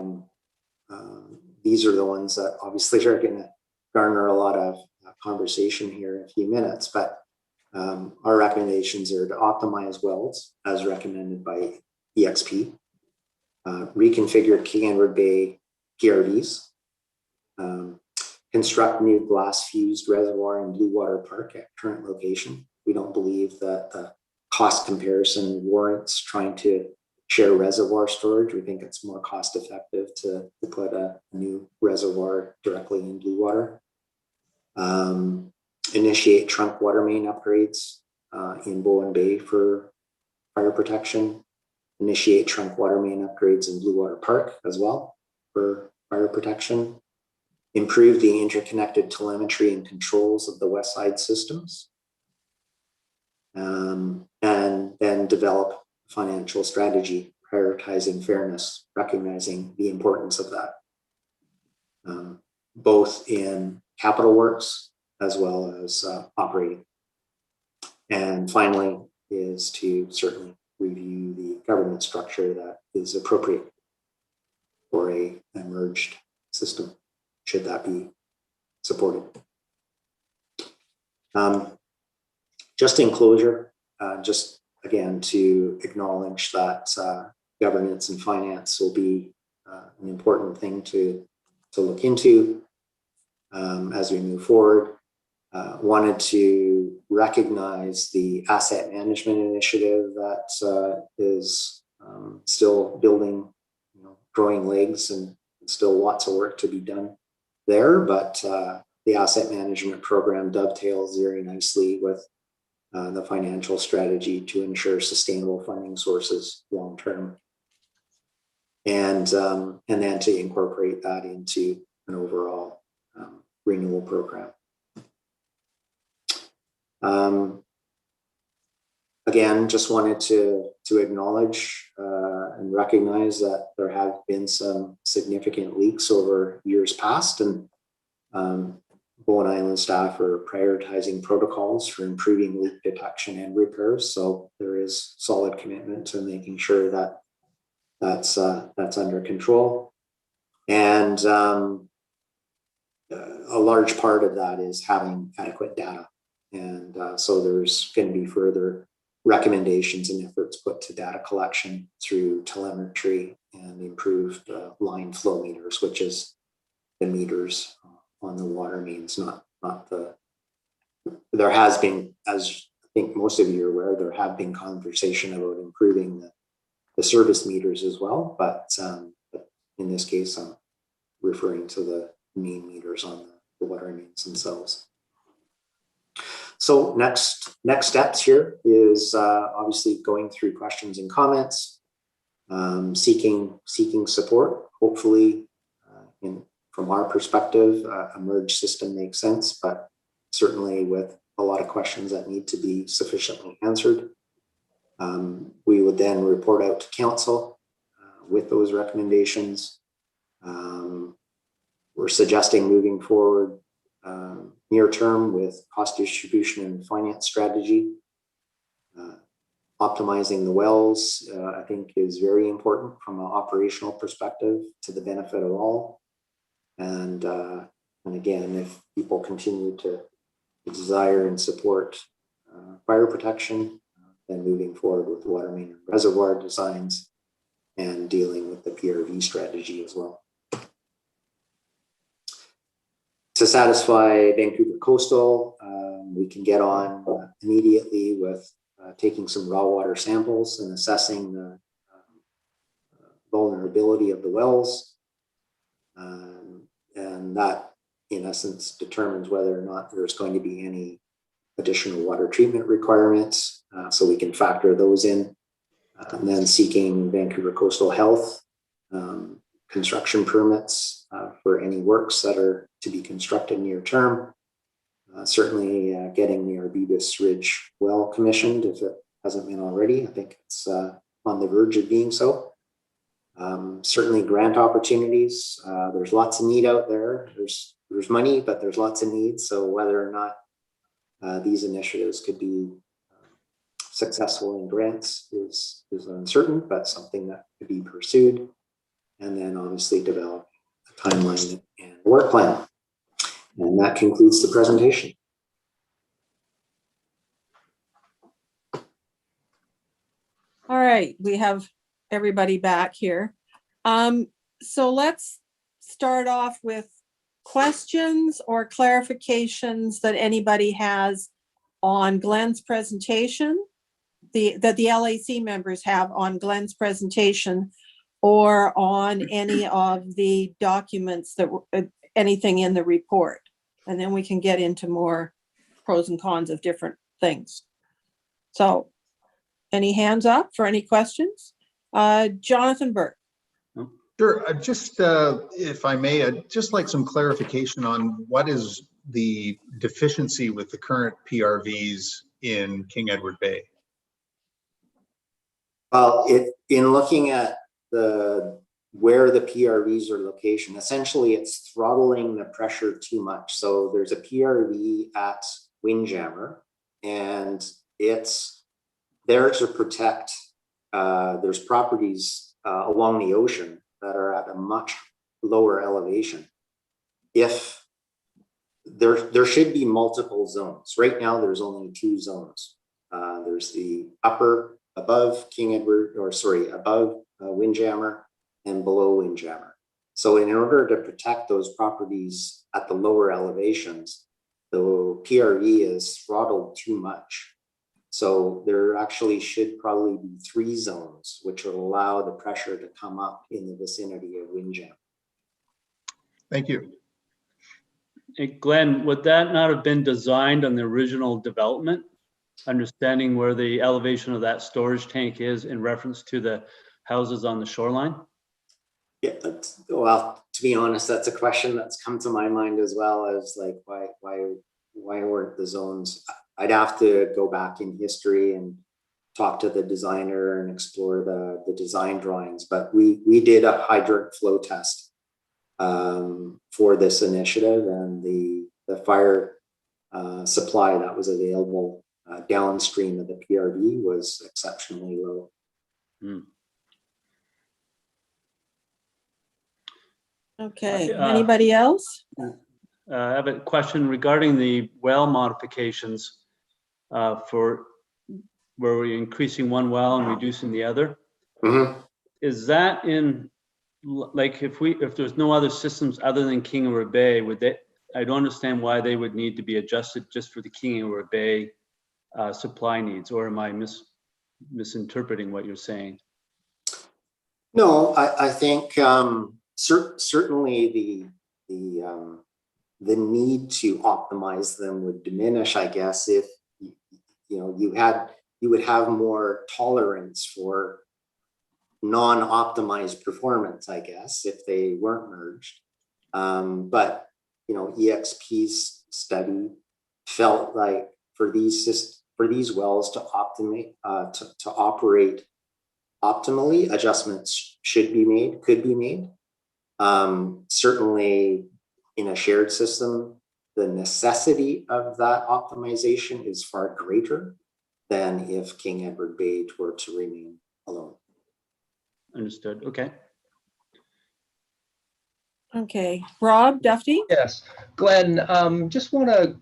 these are the ones that obviously are going to garner a lot of conversation here in a few minutes, but our recommendations are to optimize wells as recommended by EXP, reconfigure King Edward Bay PRDs, construct new glass fused reservoir in Bluewater Park at current location. We don't believe that the cost comparison warrants trying to share reservoir storage. We think it's more cost effective to put a new reservoir directly in Bluewater. Initiate trunk water main upgrades in Bowen Bay for fire protection. Initiate trunk water main upgrades in Bluewater Park as well for fire protection. Improve the interconnected telemetry and controls of the west side systems. And then develop financial strategy, prioritizing fairness, recognizing the importance of that, both in capital works as well as operating. And finally is to certainly review the governance structure that is appropriate for a merged system, should that be supported. Just in closure, just again to acknowledge that governance and finance will be an important thing to look into as we move forward. Wanted to recognize the asset management initiative that is still building, growing legs, and still lots of work to be done there. But the asset management program dovetails very nicely with the financial strategy to ensure sustainable funding sources long term, and then to incorporate that into an overall renewal program. Again, just wanted to acknowledge and recognize that there have been some significant leaks over years past, and Bowen Island staff are prioritizing protocols for improving leak detection and repairs. So there is solid commitment to making sure that that's under control. And a large part of that is having adequate data. And so there's going to be further recommendations and efforts put to data collection through telemetry and improved line flow meters, which is the meters on the water mains, not the. There has been, as I think most of you are aware, there have been conversation about improving the service meters as well, but in this case, I'm referring to the main meters on the water mains themselves. So next steps here is obviously going through questions and comments, seeking support. Hopefully, from our perspective, a merged system makes sense, but certainly with a lot of questions that need to be sufficiently answered. We would then report out to council with those recommendations. We're suggesting moving forward near term with cost distribution and finance strategy. Optimizing the wells, I think, is very important from an operational perspective to the benefit of all. And again, if people continue to desire and support fire protection, then moving forward with water main and reservoir designs and dealing with the PRV strategy as well. To satisfy Vancouver Coastal, we can get on immediately with taking some raw water samples and assessing the vulnerability of the wells. And that, in essence, determines whether or not there's going to be any additional water treatment requirements, so we can factor those in. And then seeking Vancouver Coastal Health construction permits for any works that are to be constructed near term. Certainly getting the Arbibus Ridge well commissioned if it hasn't been already. I think it's on the verge of being so. Certainly grant opportunities. There's lots of need out there. There's money, but there's lots of needs. So whether or not these initiatives could be successful in grants is uncertain, but something that could be pursued. And then obviously develop a timeline and a work plan. And that concludes the presentation.
All right, we have everybody back here. So let's start off with questions or clarifications that anybody has on Glen's presentation, that the LAC members have on Glen's presentation, or on any of the documents that anything in the report. And then we can get into more pros and cons of different things. So any hands up for any questions? Jonathan Burke.
Sure. Just if I may, I'd just like some clarification on what is the deficiency with the current PRVs in King Edward Bay?
Well, in looking at where the PRVs are location, essentially it's throttling the pressure too much. So there's a PRV at Windjammer, and it's there to protect. There's properties along the ocean that are at a much lower elevation. If there should be multiple zones. Right now, there's only two zones. There's the upper above King Edward, or sorry, above Windjammer and below Windjammer. So in order to protect those properties at the lower elevations, the PRV is throttled too much. So there actually should probably be three zones, which will allow the pressure to come up in the vicinity of Windjammer.
Thank you.
Hey, Glenn, would that not have been designed on the original development? Understanding where the elevation of that storage tank is in reference to the houses on the shoreline?
Yeah, well, to be honest, that's a question that's come to my mind as well, as like, why weren't the zones? I'd have to go back in history and talk to the designer and explore the design drawings, but we did a hydrant flow test for this initiative, and the fire supply that was available downstream of the PRV was exceptionally low.
Okay,
Uh,
anybody else?
I have a question regarding the well modifications for where we're increasing one well and reducing the other.
Mhm.
Is that in, like, if there's no other systems other than King Edward Bay, would they, I don't understand why they would need to be adjusted just for the King Edward Bay supply needs, or am I misinterpreting what you're saying?
No, I think certainly the need to optimize them would diminish, I guess, if you would have more tolerance for non-optimized performance, I guess, if they weren't merged. But EXP's study felt like for these wells to operate optimally, adjustments could be made. Certainly in a shared system, the necessity of that optimization is far greater than if King Edward Bay were to remain alone.
Understood. Okay.
Okay, Rob Duffy?
Yes, Glenn, just want to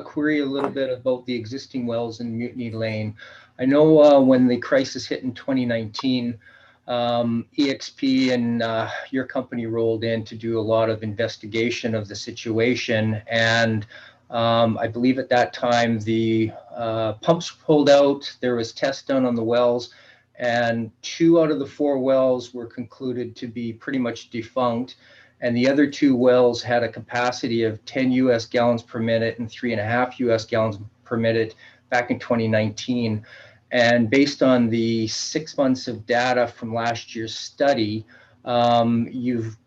query a little bit about the existing wells in Mutiny Lane. I know when the crisis hit in 2019, EXP and your company rolled in to do a lot of investigation of the situation. And I believe at that time the pumps pulled out, there was tests done on the wells, and 2 out of the 4 wells were concluded to be pretty much defunct. And the other 2 wells had a capacity of 10 US gallons per minute and 3.5 US gallons per minute back in 2019. And based on the 6 months of data from last year's study, you've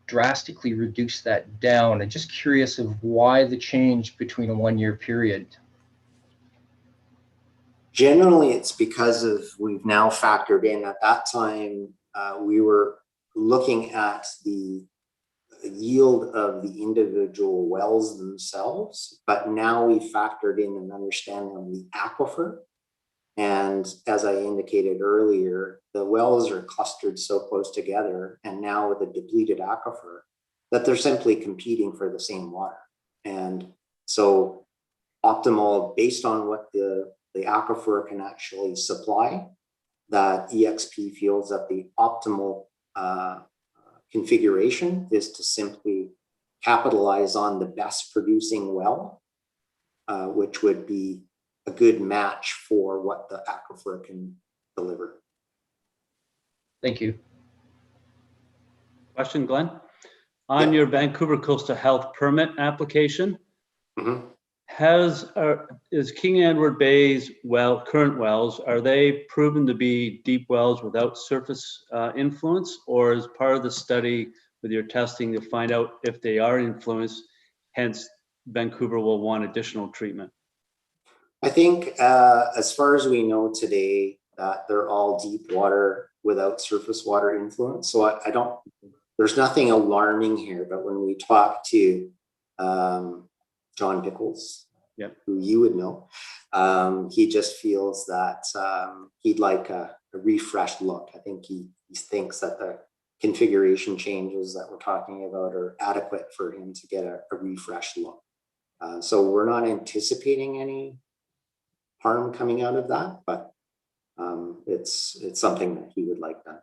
drastically reduced that down. I'm just curious of why the change between a 1-year period.
Generally, it's because we've now factored in. At that time, we were looking at the yield of the individual wells themselves, but now we factored in an understanding of the aquifer. And as I indicated earlier, the wells are clustered so close together, and now with a depleted aquifer, that they're simply competing for the same water. And so optimal, based on what the aquifer can actually supply, that EXP feels that the optimal configuration is to simply capitalize on the best producing well, which would be a good match for what the aquifer can deliver.
Thank you.
Question, Glenn? On your Vancouver Coastal Health permit application, is King Edward Bay's current wells, are they proven to be deep wells without surface influence, or is part of the study with your testing to find out if they are influenced, hence Vancouver will want additional treatment?
I think as far as we know today, that they're all deep water without surface water influence. So I don't, there's nothing alarming here, but when we talk to John Pickles, who you would know, he just feels that he'd like a refreshed look. I think he thinks that the configuration changes that we're talking about are adequate for him to get a refreshed look. So we're not anticipating any harm coming out of that, but it's something that he would like done.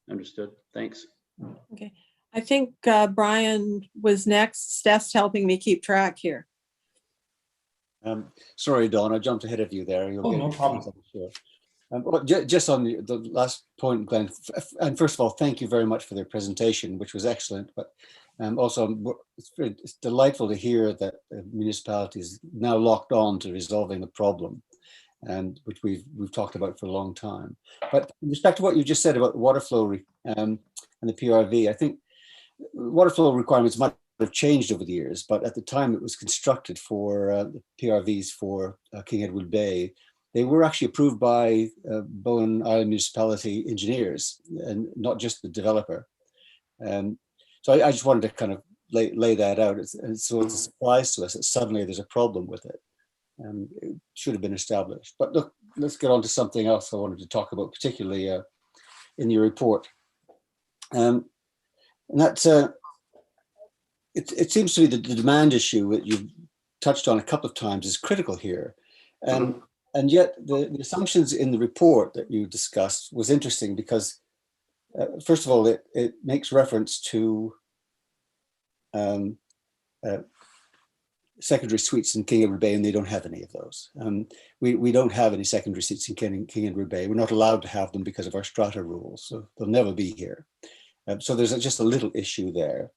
Understood. Thanks.
Okay, I think Brian was next. Steph's helping me keep track here.
Sorry, Don, I jumped ahead of you there.
Oh, no problem.
Sure. Well, just on the last point, Glenn, and first of all, thank you very much for their presentation, which was excellent. But also, it's delightful to hear that the municipality is now locked on to resolving the problem, and which we've talked about for a long time. But with respect to what you just said about water flow and the PRV, I think water flow requirements might have changed over the years, but at the time it was constructed for the PRVs for King Edward Bay, they were actually approved by Bowen Island Municipality engineers and not just the developer. So I just wanted to kind of lay that out. So it's a surprise to us that suddenly there's a problem with it. It should have been established. But look, let's get on to something else I wanted to talk about, particularly in your report. And that's it seems to me that the demand issue that you've touched on a couple of times is critical here. And yet the assumptions in the report that you discussed was interesting because, first of all, it makes reference to secondary suites in King Edward Bay, and they don't have any of those. We don't have any secondary suites in King Edward Bay. We're not allowed to have them because of our strata rules, so they'll never be here. So there's just a little issue there.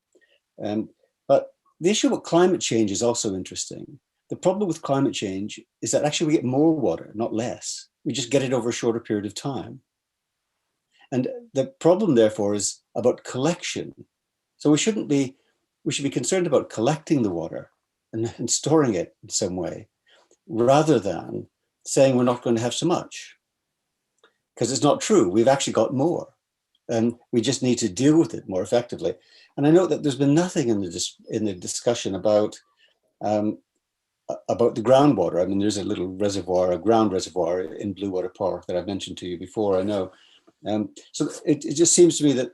But the issue about climate change is also interesting. The problem with climate change is that actually we get more water, not less. We just get it over a shorter period of time. And the problem, therefore, is about collection. So we should be concerned about collecting the water and storing it in some way, rather than saying we're not going to have so much. Because it's not true. We've actually got more. And we just need to deal with it more effectively. And I know that there's been nothing in the discussion about the groundwater. I mean, there's a little reservoir, a ground reservoir in Bluewater Park that I've mentioned to you before, I know. So it just seems to me that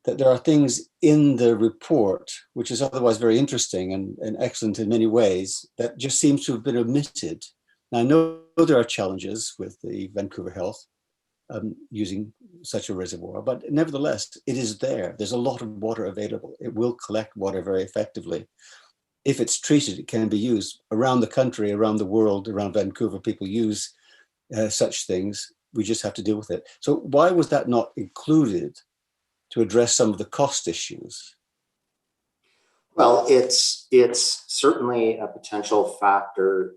there are things in the report, which is otherwise very interesting and excellent in many ways, that just seems to have been omitted. Now, I know there are challenges with the Vancouver Health using such a reservoir, but nevertheless, it is there. There's a lot of water available. It will collect water very effectively. If it's treated, it can be used around the country, around the world, around Vancouver. People use such things. We just have to deal with it. So why was that not included to address some of the cost issues?
Well, it's certainly a potential factor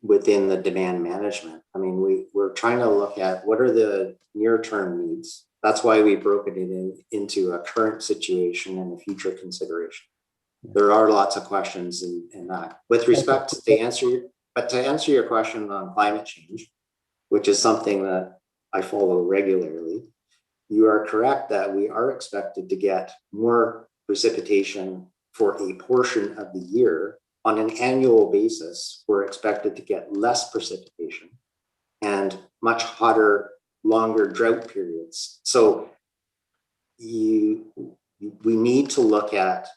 within the demand management. I mean, we're trying to look at what are the near-term needs. That's why we broke it into a current situation and a future consideration. There are lots of questions in that. With respect to answer your question on climate change, which is something that I follow regularly, you are correct that we are expected to get more precipitation for a portion of the year. On an annual basis, we're expected to get less precipitation and much hotter, longer drought periods. So we need to look at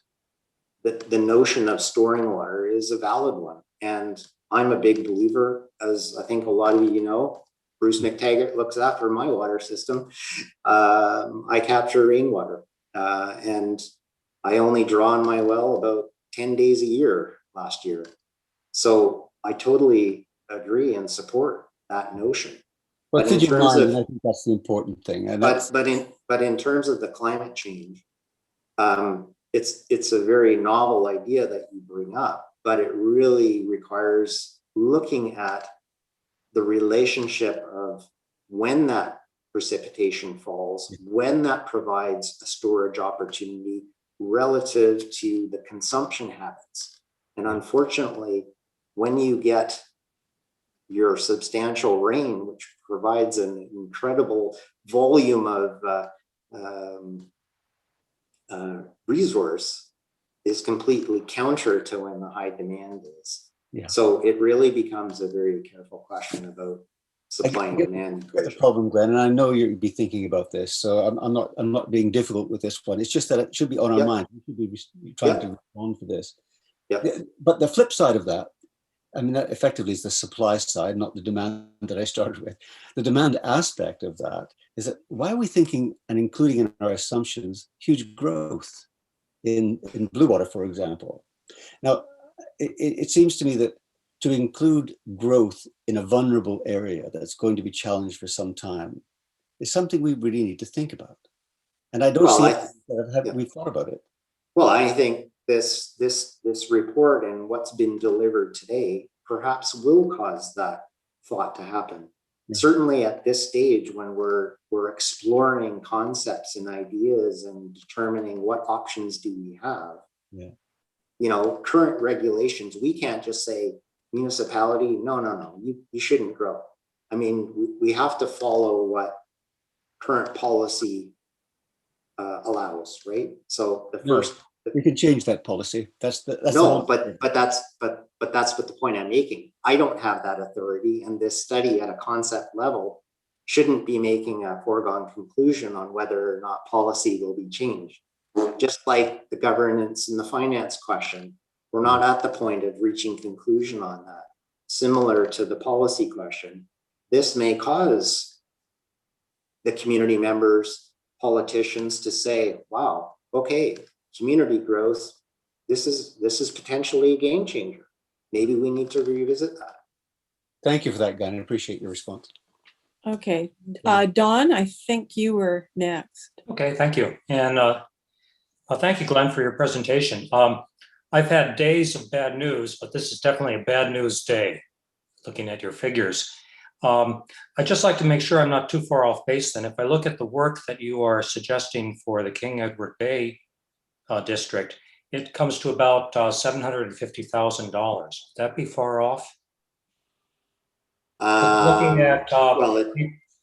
the notion of storing water is a valid one. And I'm a big believer, as I think a lot of you know, Bruce McTaggart looks after my water system. I capture rainwater and I only draw on my well about 10 days a year last year. So I totally agree and support that notion.
But in terms of, I think that's the important thing. And
but in terms of the climate change, it's a very novel idea that you bring up, but it really requires looking at the relationship of when that precipitation falls, when that provides a storage opportunity relative to the consumption habits. And unfortunately, when you get your substantial rain, which provides an incredible volume of resource, is completely counter to when the high demand is. Yeah. So it really becomes a very careful question about supply and demand.
The problem, Glen, and I know you'll be thinking about this, so I'm not being difficult with this one. It's just that it should be on our mind. We should be trying to respond for this. But the flip side of that, I mean, that effectively is the supply side, not the demand that I started with. The demand aspect of that is that why are we thinking and including in our assumptions huge growth in Bluewater, for example? Now, it seems to me that to include growth in a vulnerable area that's going to be challenged for some time is something we really need to think about. And I don't we've thought about it.
Well, I think this report and what's been delivered today perhaps will cause that thought to happen. Yeah. Certainly at this stage when we're exploring concepts and ideas and determining what options do we have. Yeah. You know, current regulations, we can't just say municipality, no, you shouldn't grow. I mean, we have to follow what current policy allows, right? So the first.
We can change that policy. That's but that's what the point I'm making. I don't have that authority, and this study at a concept level shouldn't be making a foregone conclusion on whether or not policy will be changed.
Just like the governance and the finance question, we're not at the point of reaching conclusion on that. Similar to the policy question, this may cause the community members, politicians to say, wow, okay, community growth, this is potentially a game changer. Maybe we need to revisit that.
Thank you for that, Glenn. I appreciate your response.
Okay, Don, I think you were next.
Okay, thank you. And thank you, Glenn, for your presentation. I've had days of bad news, but this is definitely a bad news day, looking at your figures. I'd just like to make sure I'm not too far off base then. If I look at the work that you are suggesting for the King Edward Bay district, it comes to about $750,000. Would that be far off? Looking at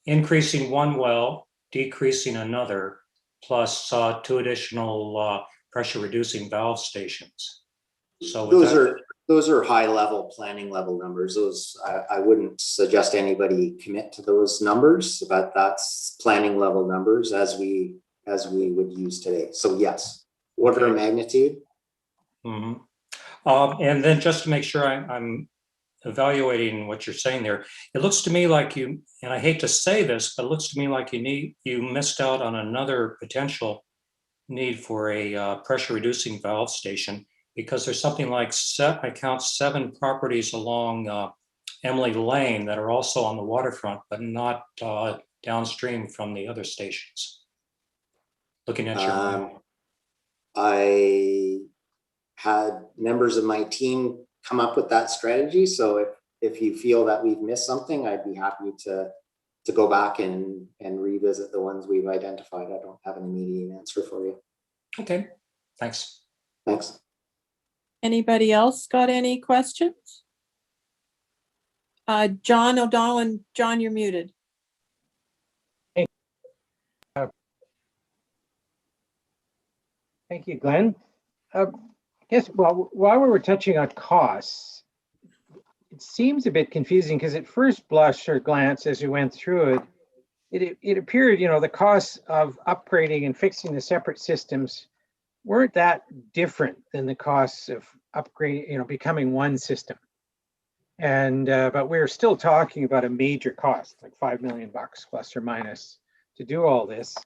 increasing one well, decreasing another, plus 2 additional pressure reducing valve stations. So
those are high level planning level numbers. Those I wouldn't suggest anybody commit to those numbers, but that's planning level numbers as we would use today. So yes, order of magnitude.
Mm-hmm. And then just to make sure I'm evaluating what you're saying there, it looks to me like you, and I hate to say this, but it looks to me like you missed out on another potential need for a pressure reducing valve station, because there's something like I count 7 properties along Emily Lane that are also on the waterfront, but not downstream from the other stations. Looking at your
I had members of my team come up with that strategy. So if you feel that we've missed something, I'd be happy to go back and revisit the ones we've identified. I don't have an immediate answer for you.
Okay, thanks.
Thanks.
Anybody else got any questions? John O'Donnell, and John, you're muted.
Thank you, Glenn. Yes, well, while we were touching on costs, it seems a bit confusing because at first blush or glance, as we went through it, it appeared, the costs of upgrading and fixing the separate systems weren't that different than the costs of upgrading, becoming one system. And but we're still talking about a major cost, like $5 million plus or minus, to do all this.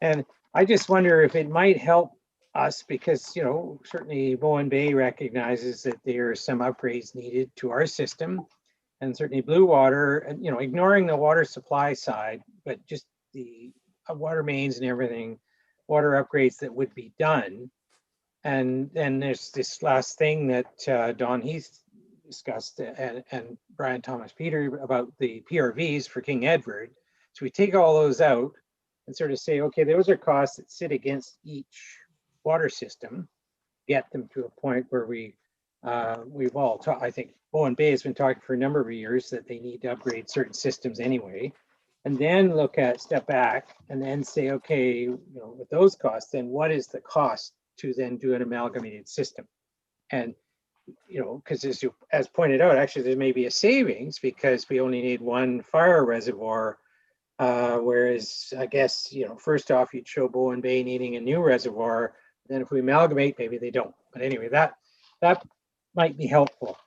And I just wonder if it might help us, because certainly Bowen Bay recognizes that there are some upgrades needed to our system, and certainly Bluewater, and ignoring the water supply side, but just the water mains and everything, water upgrades that would be done. And then there's this last thing that Don Heath discussed and Brian Thomas Peter about the PRVs for King Edward. So we take all those out and sort of say, okay, those are costs that sit against each water system, get them to a point where we've all talked. I think Bowen Bay has been talking for a number of years that they need to upgrade certain systems anyway, and then step back and then say, okay, with those costs, then what is the cost to then do an amalgamated system? And because as pointed out, actually there may be a savings because we only need one fire reservoir, whereas I guess first off you'd show Bowen Bay needing a new reservoir. Then if we amalgamate, maybe they don't. But anyway, that might be helpful.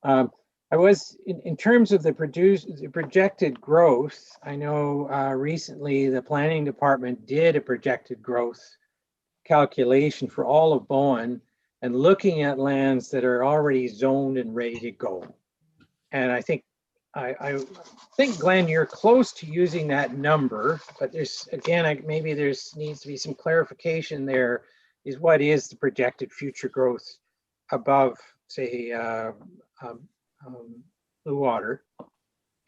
I was in terms of the projected growth. I know recently the planning department did a projected growth calculation for all of Bowen, and looking at lands that are already zoned and ready to go. And I think Glenn, you're close to using that number, but there's, again, maybe needs to be some clarification there, is what is the projected future growth above, say, Bluewater,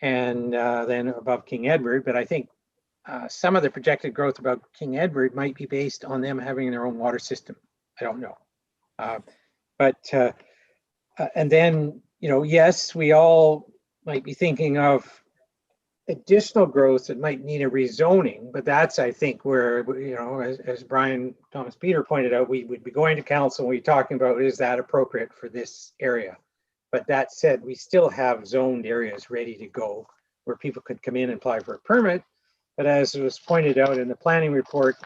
and then above King Edward. But I think some of the projected growth about King Edward might be based on them having their own water system. I don't know. And then, yes, we all might be thinking of additional growth that might need a rezoning, but that's, I think, where, as Brian Thomas Peter pointed out, we would be going to council and we're talking about, is that appropriate for this area? But that said, we still have zoned areas ready to go where people could come in and apply for a permit. But as was pointed out in the planning report,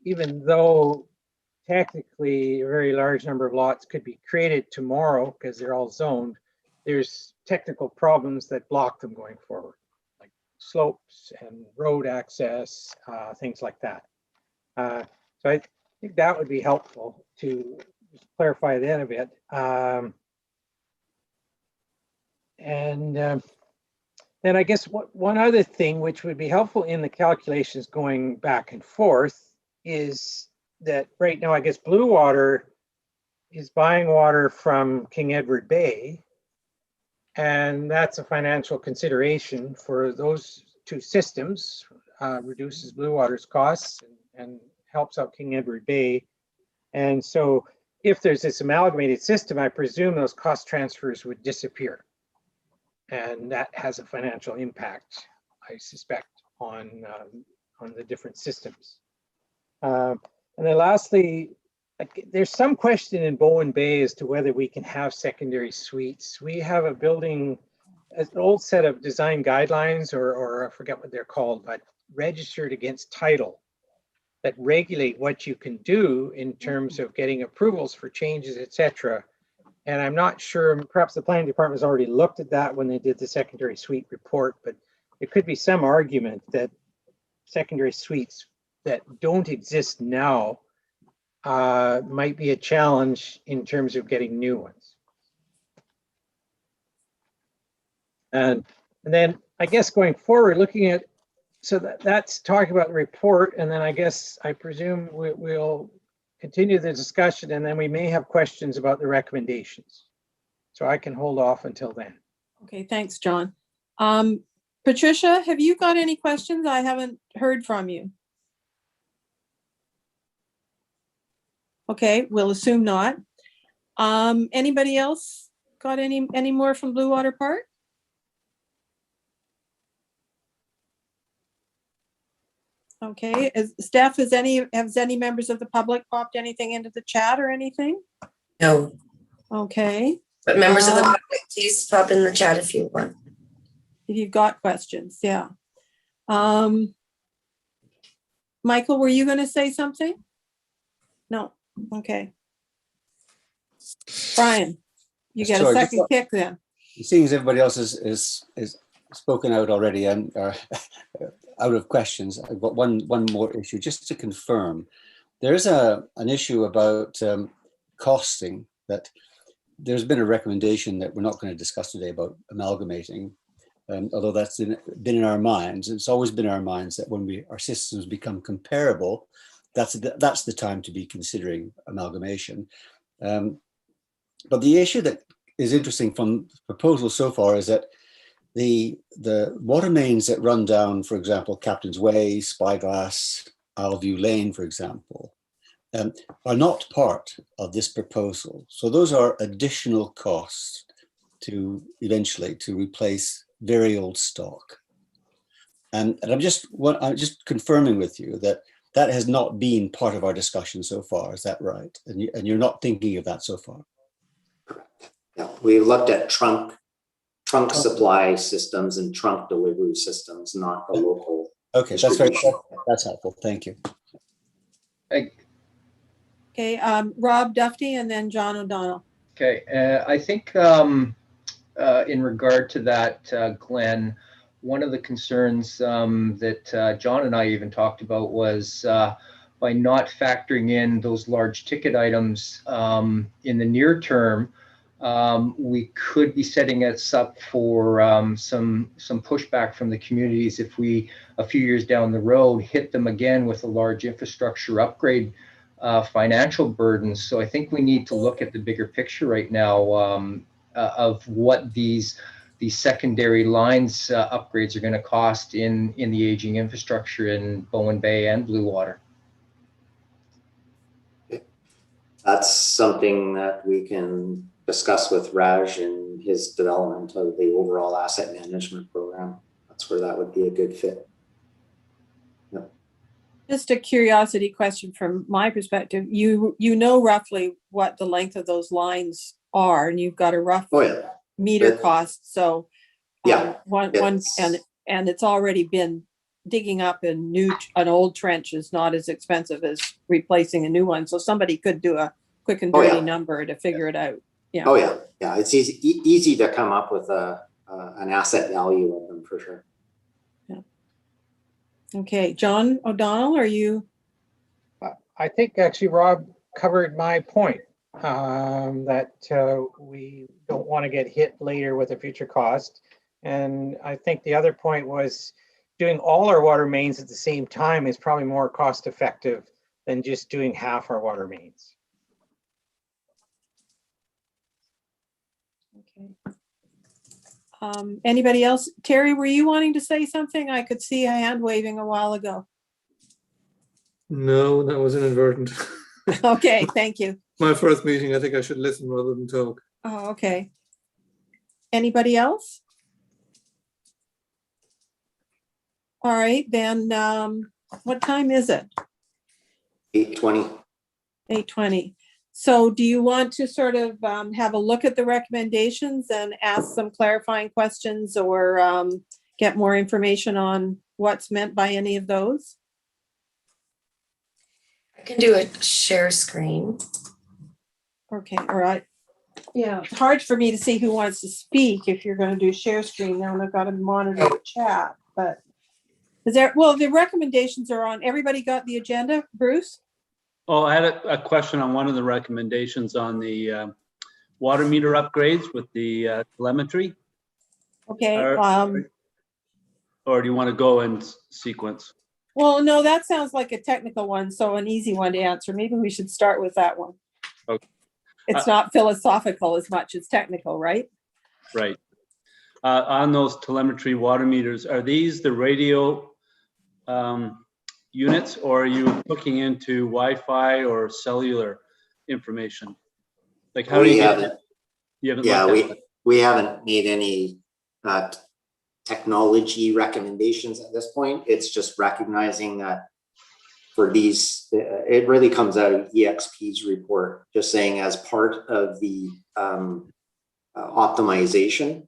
even though technically a very large number of lots could be created tomorrow because they're all zoned, there's technical problems that block them going forward, like slopes and road access, things like that. So I think that would be helpful to just clarify that a bit. Then I guess one other thing which would be helpful in the calculations going back and forth is that right now, I guess Bluewater is buying water from King Edward Bay. And that's a financial consideration for those two systems, reduces Bluewater's costs and helps out King Edward Bay. And so if there's this amalgamated system, I presume those cost transfers would disappear. And that has a financial impact, I suspect, on the different systems. And then lastly, there's some question in Bowen Bay as to whether we can have secondary suites. We have a building, an old set of design guidelines, or I forget what they're called, but registered against title that regulate what you can do in terms of getting approvals for changes, etc. And I'm not sure, perhaps the planning department has already looked at that when they did the secondary suite report, but it could be some argument that secondary suites that don't exist now might be a challenge in terms of getting new ones. And then I guess going forward, looking at, so that's talking about the report, and then I guess, I presume we'll continue the discussion, and then we may have questions about the recommendations. So I can hold off until then.
Okay, thanks, John. Patricia, have you got any questions? I haven't heard from you. Okay, we'll assume not. Anybody else got any more from Bluewater Park? Okay, Steph, has any members of the public popped anything into the chat or anything?
No,
Okay,
but members of the public, please pop in the chat if you want.
if you've got questions, yeah. Michael, were you gonna say something? No, okay. Brian, you get a
Sorry,
second kick then.
Seeing as everybody else is spoken out already and are out of questions, I've got one more issue just to confirm. There is an issue about costing, that there's been a recommendation that we're not going to discuss today about amalgamating, although that's been in our minds. It's always been in our minds that when our systems become comparable, that's the time to be considering amalgamation. But the issue that is interesting from the proposal so far is that the water mains that run down, for example, Captain's Way, Spyglass, Isleview Lane, for example, are not part of this proposal. So those are additional costs to eventually to replace very old stock. And I'm just confirming with you that that has not been part of our discussion so far. Is that right? And you're not thinking of that so far?
Yeah, we looked at trunk supply systems and trunk delivery systems, not the local.
Okay, that's helpful. Thank you.
Okay, Rob Duffy and then John O'Donnell.
Okay, I think in regard to that, Glenn, one of the concerns that John and I even talked about was by not factoring in those large ticket items in the near term, we could be setting us up for some pushback from the communities if we, a few years down the road, hit them again with a large infrastructure upgrade financial burdens. So I think we need to look at the bigger picture right now of what these secondary lines upgrades are going to cost in the aging infrastructure in Bowen Bay and Bluewater.
That's something that we can discuss with Raj in his development of the overall asset management program. That's where that would be a good fit. Yep.
Just a curiosity question from my perspective. You know roughly what the length of those lines are, and you've got a rough meter cost. So
yeah,
and it's already been digging up an old trench is not as expensive as replacing a new one. So somebody could do a quick and
Oh, yeah.
dirty number to figure it out. Yeah.
Oh, yeah. Yeah. It's easy to come up with an asset value of them for sure.
Okay, John O'Donnell, are you?
I think actually Rob covered my point, that we don't want to get hit later with a future cost. And I think the other point was doing all our water mains at the same time is probably more cost effective than just doing half our water mains.
Okay. Anybody else? Terry, were you wanting to say something? I could see a hand waving a while ago.
No, that was inadvertent.
Okay, thank you.
My first meeting, I think I should listen rather than talk.
Oh, okay. Anybody else? All right, then, what time is it?
8:20.
8:20. So do you want to sort of have a look at the recommendations and ask some clarifying questions or get more information on what's meant by any of those?
I can do a share screen.
Okay, all right. Yeah, it's hard for me to see who wants to speak if you're going to do share screen. Now I've got to monitor the chat, but is there, well, the recommendations are on. Everybody got the agenda, Bruce?
Oh, I had a question on one of the recommendations on the water meter upgrades with the telemetry.
Okay.
Or do you want to go in sequence?
Well, no, that sounds like a technical one, so an easy one to answer. Maybe we should start with that one.
Okay.
It's not philosophical as much as technical, right?
Right. On those telemetry water meters, are these the radio units, or are you looking into Wi-Fi or cellular information? Like how do you get that? You haven't looked at
we haven't made any technology recommendations at this point. It's just recognizing that for these, it really comes out of EXP's report, just saying as part of the optimization,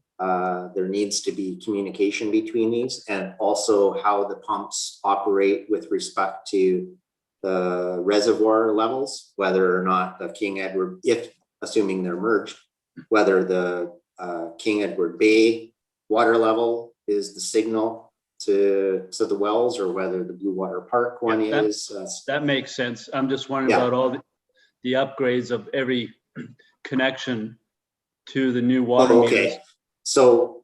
there needs to be communication between these, and also how the pumps operate with respect to the reservoir levels, whether or not the King Edward, if assuming they're merged, whether the King Edward Bay water level is the signal to the wells, or whether the Bluewater Park one is.
That makes sense. I'm just wondering about all the upgrades of every connection to the new water meters.
So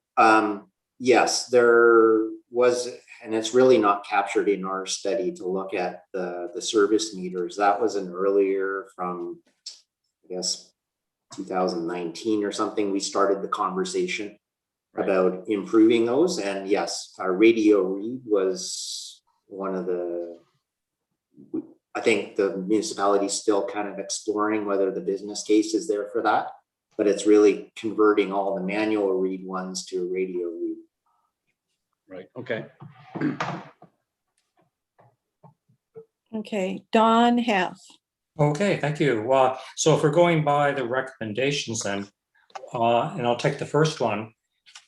yes, there was, and it's really not captured in our study to look at the service meters. That was an earlier from, I guess, 2019 or something. We started the conversation about improving those. And yes, our radio read was one of the, I think the municipality is still kind of exploring whether the business case is there for that, but it's really converting all the manual read ones to a radio read.
Right, okay.
Okay, Don Hess.
Okay, thank you. So if we're going by the recommendations then, and I'll take the first one,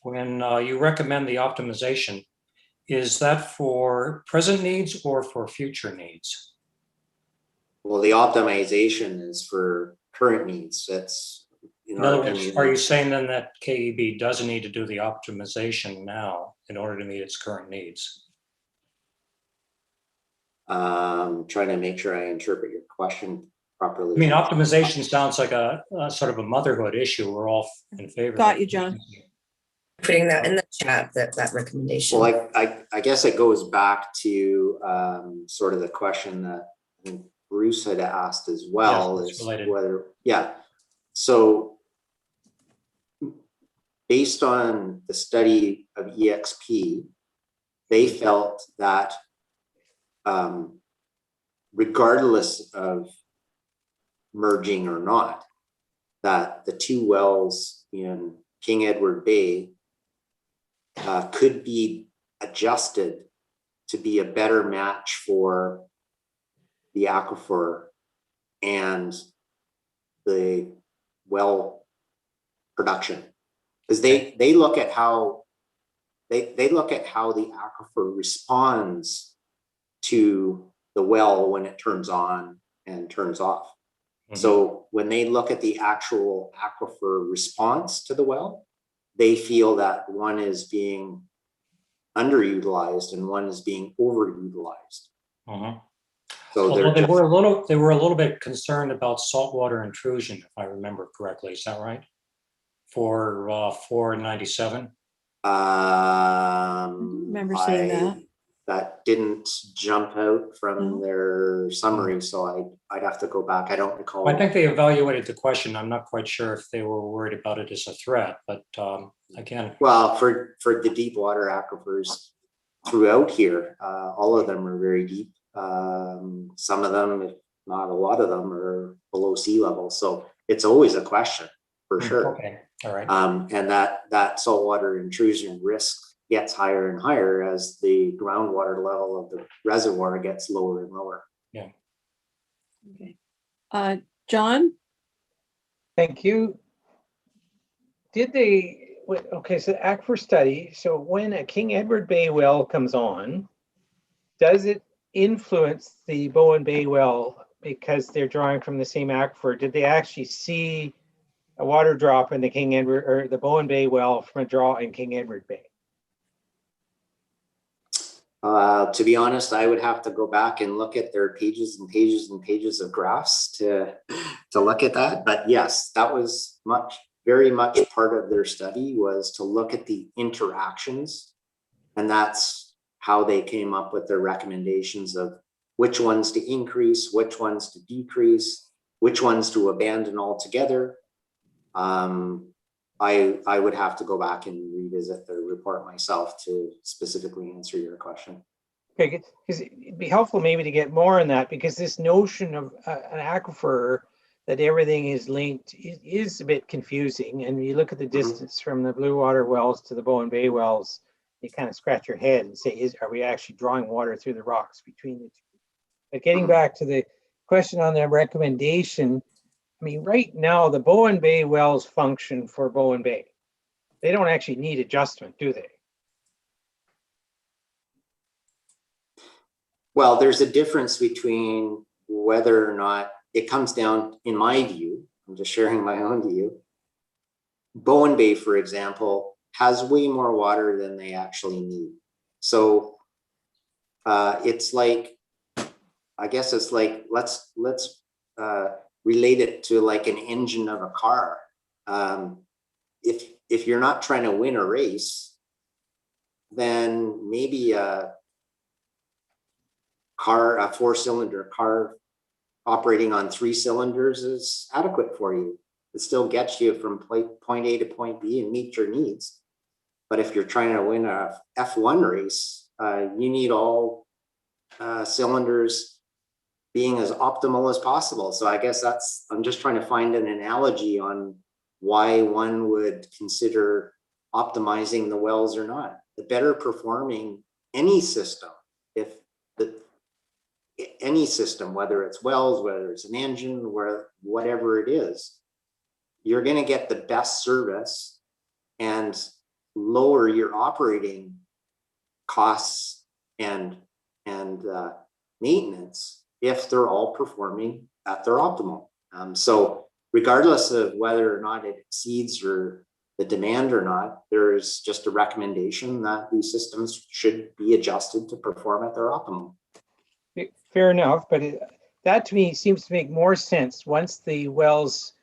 when you recommend the optimization, is that for present needs or for future needs?
Well, the optimization is for current needs. That's,
in other words, are you saying then that KEB doesn't need to do the optimization now in order to meet its current needs?
Trying to make sure I interpret your question properly.
I mean, optimization sounds like a sort of a motherhood issue. We're all in favor.
Got you, John.
Putting that in the chat, that recommendation.
Well, I guess it goes back to sort of the question that I think Bruce had asked as well,
yes,
is whether, so based on the study of EXP, they felt that regardless of merging or not, that the two wells in King Edward Bay could be adjusted to be a better match for the aquifer and the well production, because they look at how they look at how the aquifer responds to the well when it turns on and turns off. So when they look at the actual aquifer response to the well, they feel that one is being underutilized and one is being overutilized. So
Although they were a little bit concerned about saltwater intrusion, if I remember correctly. Is that right? For 497.
Remember seeing that.
That didn't jump out from their summary, so I'd have to go back. I don't recall.
I think they evaluated the question. I'm not quite sure if they were worried about it as a threat, but again.
Well, for the deep water aquifers throughout here, all of them are very deep. Some of them, if not a lot of them, are below sea level. So it's always a question for sure.
Okay, all right.
And that saltwater intrusion risk gets higher and higher as the groundwater level of the reservoir gets lower and lower.
Yeah.
Okay. John?
Thank you. Did they, okay, so aquifer study, so when a King Edward Bay well comes on, does it influence the Bowen Bay well because they're drawing from the same aquifer? Did they actually see a water drop in the King Edward or the Bowen Bay well from a draw in King Edward Bay?
To be honest, I would have to go back and look at their pages and pages and pages of graphs to look at that. But yes, that was very much part of their study, was to look at the interactions. And that's how they came up with their recommendations of which ones to increase, which ones to decrease, which ones to abandon altogether. I would have to go back and revisit the report myself to specifically answer your question.
Okay, because it'd be helpful maybe to get more on that, because this notion of an aquifer, that everything is linked, is a bit confusing. And you look at the distance from the Bluewater wells to the Bowen Bay wells, you kind of scratch your head and say, are we actually drawing water through the rocks between the two? But getting back to the question on the recommendation, I mean, right now, the Bowen Bay wells function for Bowen Bay. They don't actually need adjustment, do they?
Well, there's a difference between whether or not it comes down, in my view, I'm just sharing my own view. Bowen Bay, for example, has way more water than they actually need. So it's like, I guess it's like, let's relate it to like an engine of a car. If you're not trying to win a race, then maybe a 4-cylinder car operating on 3 cylinders is adequate for you. It still gets you from point A to point B and meet your needs. But if you're trying to win a F1 race, you need all cylinders being as optimal as possible. So I guess I'm just trying to find an analogy on why one would consider optimizing the wells or not. The better performing any system, any system, whether it's wells, whether it's an engine, whatever it is, you're going to get the best service and lower your operating costs and maintenance if they're all performing at their optimal. So regardless of whether or not it exceeds the demand or not, there is just a recommendation that these systems should be adjusted to perform at their optimum.
Fair enough, but that to me seems to make more sense once the wells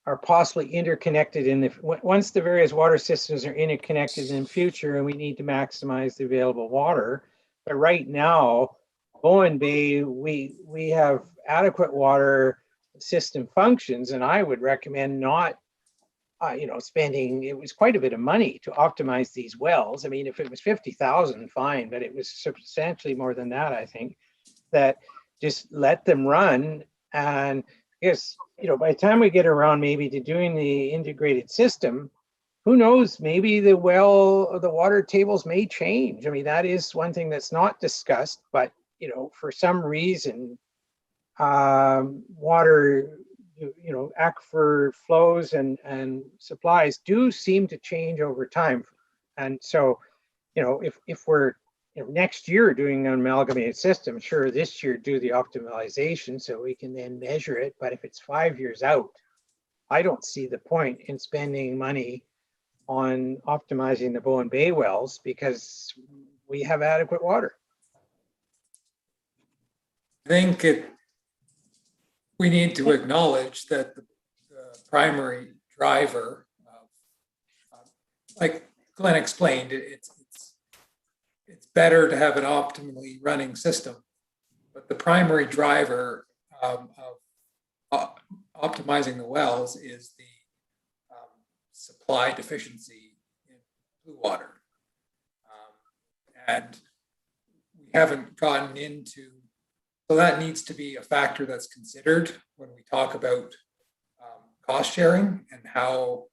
are possibly interconnected once the various water systems are interconnected in the future, and we need to maximize the available water. But right now, Bowen Bay, we have adequate water system functions, and I would recommend not spending, it was quite a bit of money to optimize these wells. I mean, if it was 50,000, fine, but it was substantially more than that, I think, that just let them run. And I guess, by the time we get around maybe to doing the integrated system, who knows, maybe the water tables may change. I mean, that is one thing that's not discussed, but, for some reason, water, aquifer flows and supplies do seem to change over time. And so if we're next year doing an amalgamated system, sure, this year do the optimization so we can then measure it. But if it's 5 years out, I don't see the point in spending money on optimizing the Bowen Bay wells because we have adequate water.
I think we need to acknowledge that the primary driver of, like Glenn explained, it's better to have an optimally running system, but the primary driver of optimizing the wells is the supply deficiency in Bluewater. And we haven't gotten into, so that needs to be a factor that's considered when we talk about cost sharing and how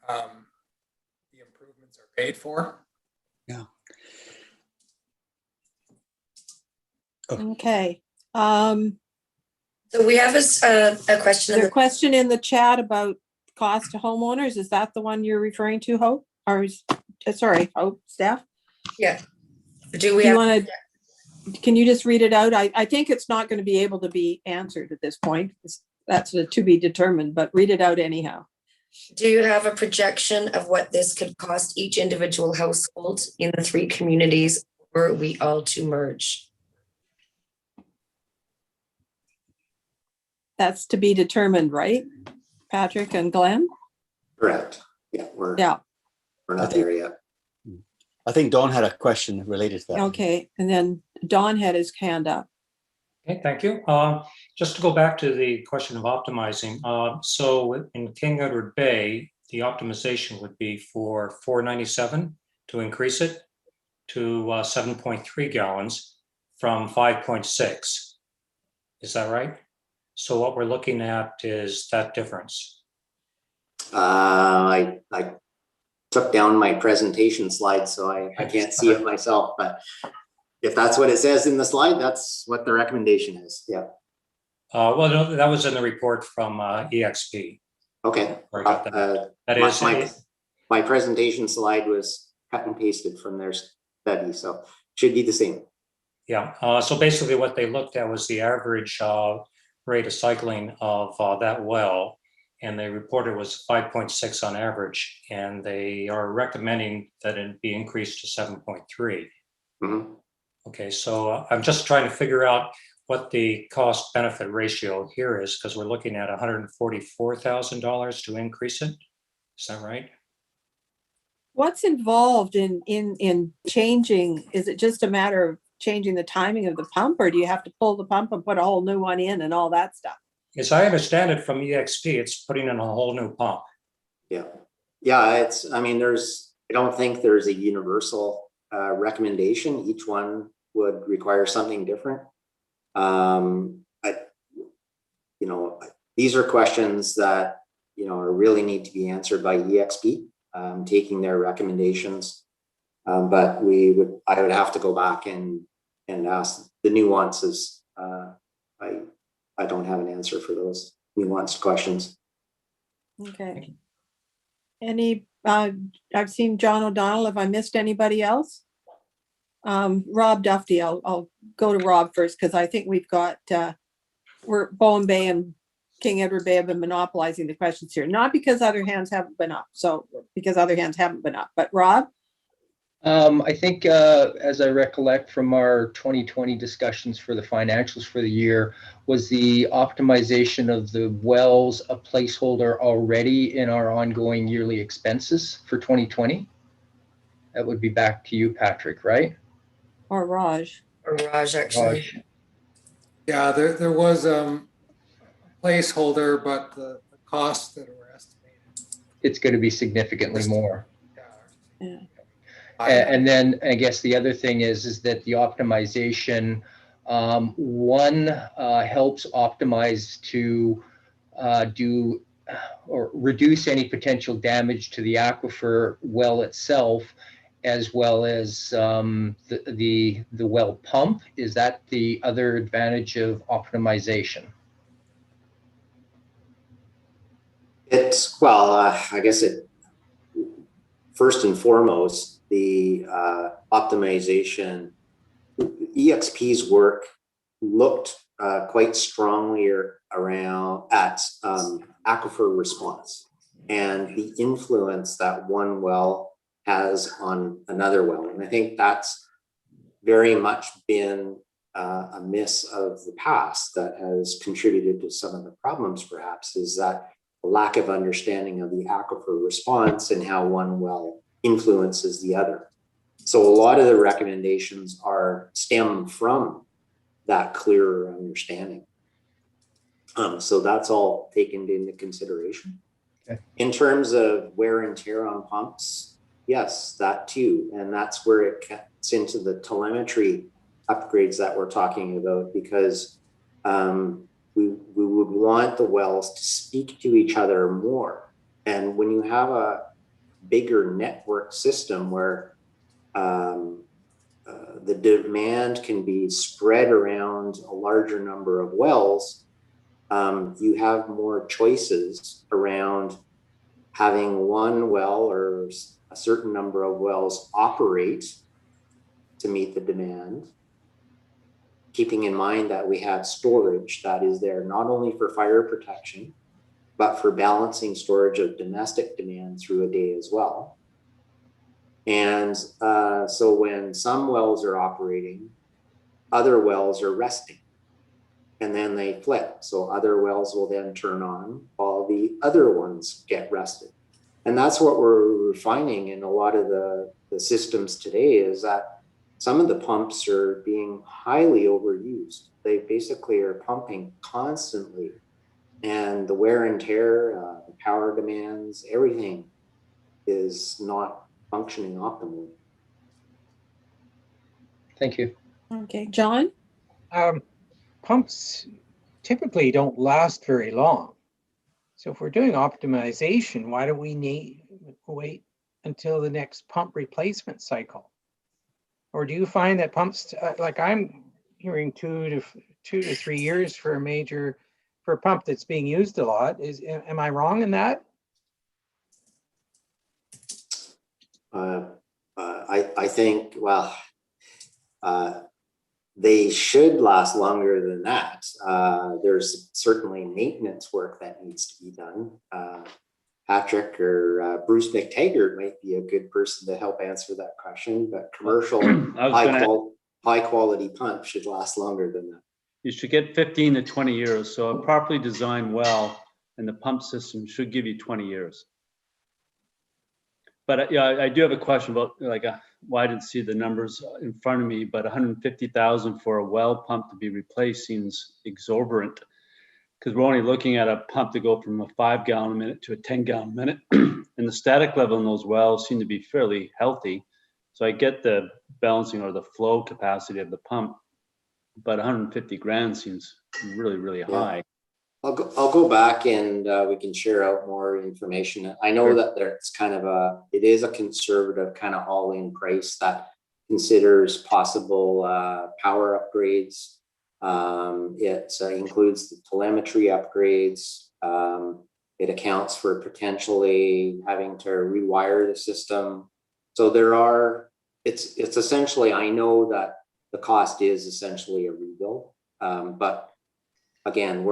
the improvements are paid for.
Yeah.
Okay.
So we have a question.
There's a question in the chat about cost to homeowners. Is that the one you're referring to, Hope? Or sorry, Hope, staff?
Yeah. Do
Do
we
you
have,
want to, can you just read it out? I think it's not going to be able to be answered at this point. That's to be determined, but read it out anyhow.
do you have a projection of what this could cost each individual household in the 3 communities were we all to merge?
That's to be determined, right? Patrick and Glenn?
Correct. Yeah, we're
Yeah.
not there yet.
I think Dawn had a question related to that.
Okay. And then Don had his hand up.
Okay, thank you. Just to go back to the question of optimizing. So in King Edward Bay, the optimization would be for 497 to increase it to 7.3 gallons from 5.6. Is that right? So what we're looking at is that difference.
I took down my presentation slide, so I can't see it myself, but if that's what it says in the slide, that's what the recommendation is. Yeah.
Well, no, that was in the report from EXP.
Okay.
Where I got that. That is
my presentation slide was cut and pasted from their study, so should be the same.
Yeah. So basically, what they looked at was the average rate of cycling of that well, and they reported was 5.6 on average, and they are recommending that it be increased to 7.3.
Mm-hmm.
Okay, so I'm just trying to figure out what the cost benefit ratio here is, because we're looking at $144,000 to increase it. Is that right?
What's involved in changing? Is it just a matter of changing the timing of the pump, or do you have to pull the pump and put a whole new one in and all that stuff?
As I understand it from EXP, it's putting in a whole new pump.
Yeah. I mean, I don't think there's a universal recommendation. Each one would require something different. These are questions that, really need to be answered by EXP, taking their recommendations. But I would have to go back and ask the nuances. I don't have an answer for those nuanced questions.
Okay. I've seen John O'Donnell. Have I missed anybody else? Rob Duffy, I'll go to Rob first, because I think we've got, Bowen Bay and King Edward Bay have been monopolizing the questions here, not because other hands haven't been up. But Rob?
I think, as I recollect from our 2020 discussions for the financials for the year, was the optimization of the wells a placeholder already in our ongoing yearly expenses for 2020? That would be back to you, Patrick, right?
Or Raj?
Or Raj, actually.
Raj.
Yeah, there was a placeholder, but the costs that were estimated.
It's going to be significantly more.
Yeah.
And then I guess the other thing is that the optimization, one helps optimize to do or reduce any potential damage to the aquifer well itself, as well as the well pump. Is that the other advantage of optimization?
I guess first and foremost, the optimization, EXP's work looked quite strongly around at aquifer response and the influence that one well has on another well. And I think that's very much been a miss of the past that has contributed to some of the problems, perhaps, is that lack of understanding of the aquifer response and how one well influences the other. So a lot of the recommendations stem from that clearer understanding. So that's all taken into consideration.
Okay.
In terms of wear and tear on pumps, yes, that too. And that's where it gets into the telemetry upgrades that we're talking about, because we would want the wells to speak to each other more. And when you have a bigger network system where the demand can be spread around a larger number of wells, you have more choices around having one well or a certain number of wells operate to meet the demand, keeping in mind that we have storage that is there not only for fire protection, but for balancing storage of domestic demand through a day as well. And so when some wells are operating, other wells are resting, and then they flip. So other wells will then turn on while the other ones get rested. And that's what we're finding in a lot of the systems today, is that some of the pumps are being highly overused. They basically are pumping constantly, and the wear and tear, the power demands, everything is not functioning optimally.
Thank you.
Okay, John?
Pumps typically don't last very long. So if we're doing optimization, why do we need wait until the next pump replacement cycle? Or do you find that pumps, like I'm hearing 2 to 3 years for a pump that's being used a lot? Am I wrong in that?
I think, well, they should last longer than that. There's certainly maintenance work that needs to be done. Patrick or Bruce McTaggart might be a good person to help answer that question, but commercial high quality pump should last longer than that.
You should get 15 to 20 years. So a properly designed well and the pump system should give you 20 years. But yeah, I do have a question about, like, well, I didn't see the numbers in front of me, but 150,000 for a well pump to be replaced seems exorbitant, because we're only looking at a pump to go from a 5 gallon a minute to a 10 gallon a minute. And the static level in those wells seem to be fairly healthy. So I get the balancing or the flow capacity of the pump, but 150 grand seems really, really high.
I'll go back and we can share out more information. I know that there's kind of it is a conservative kind of all-in price that considers possible power upgrades. It includes the telemetry upgrades. It accounts for potentially having to rewire the system. So it's essentially, I know that the cost is essentially a rebuild, but again,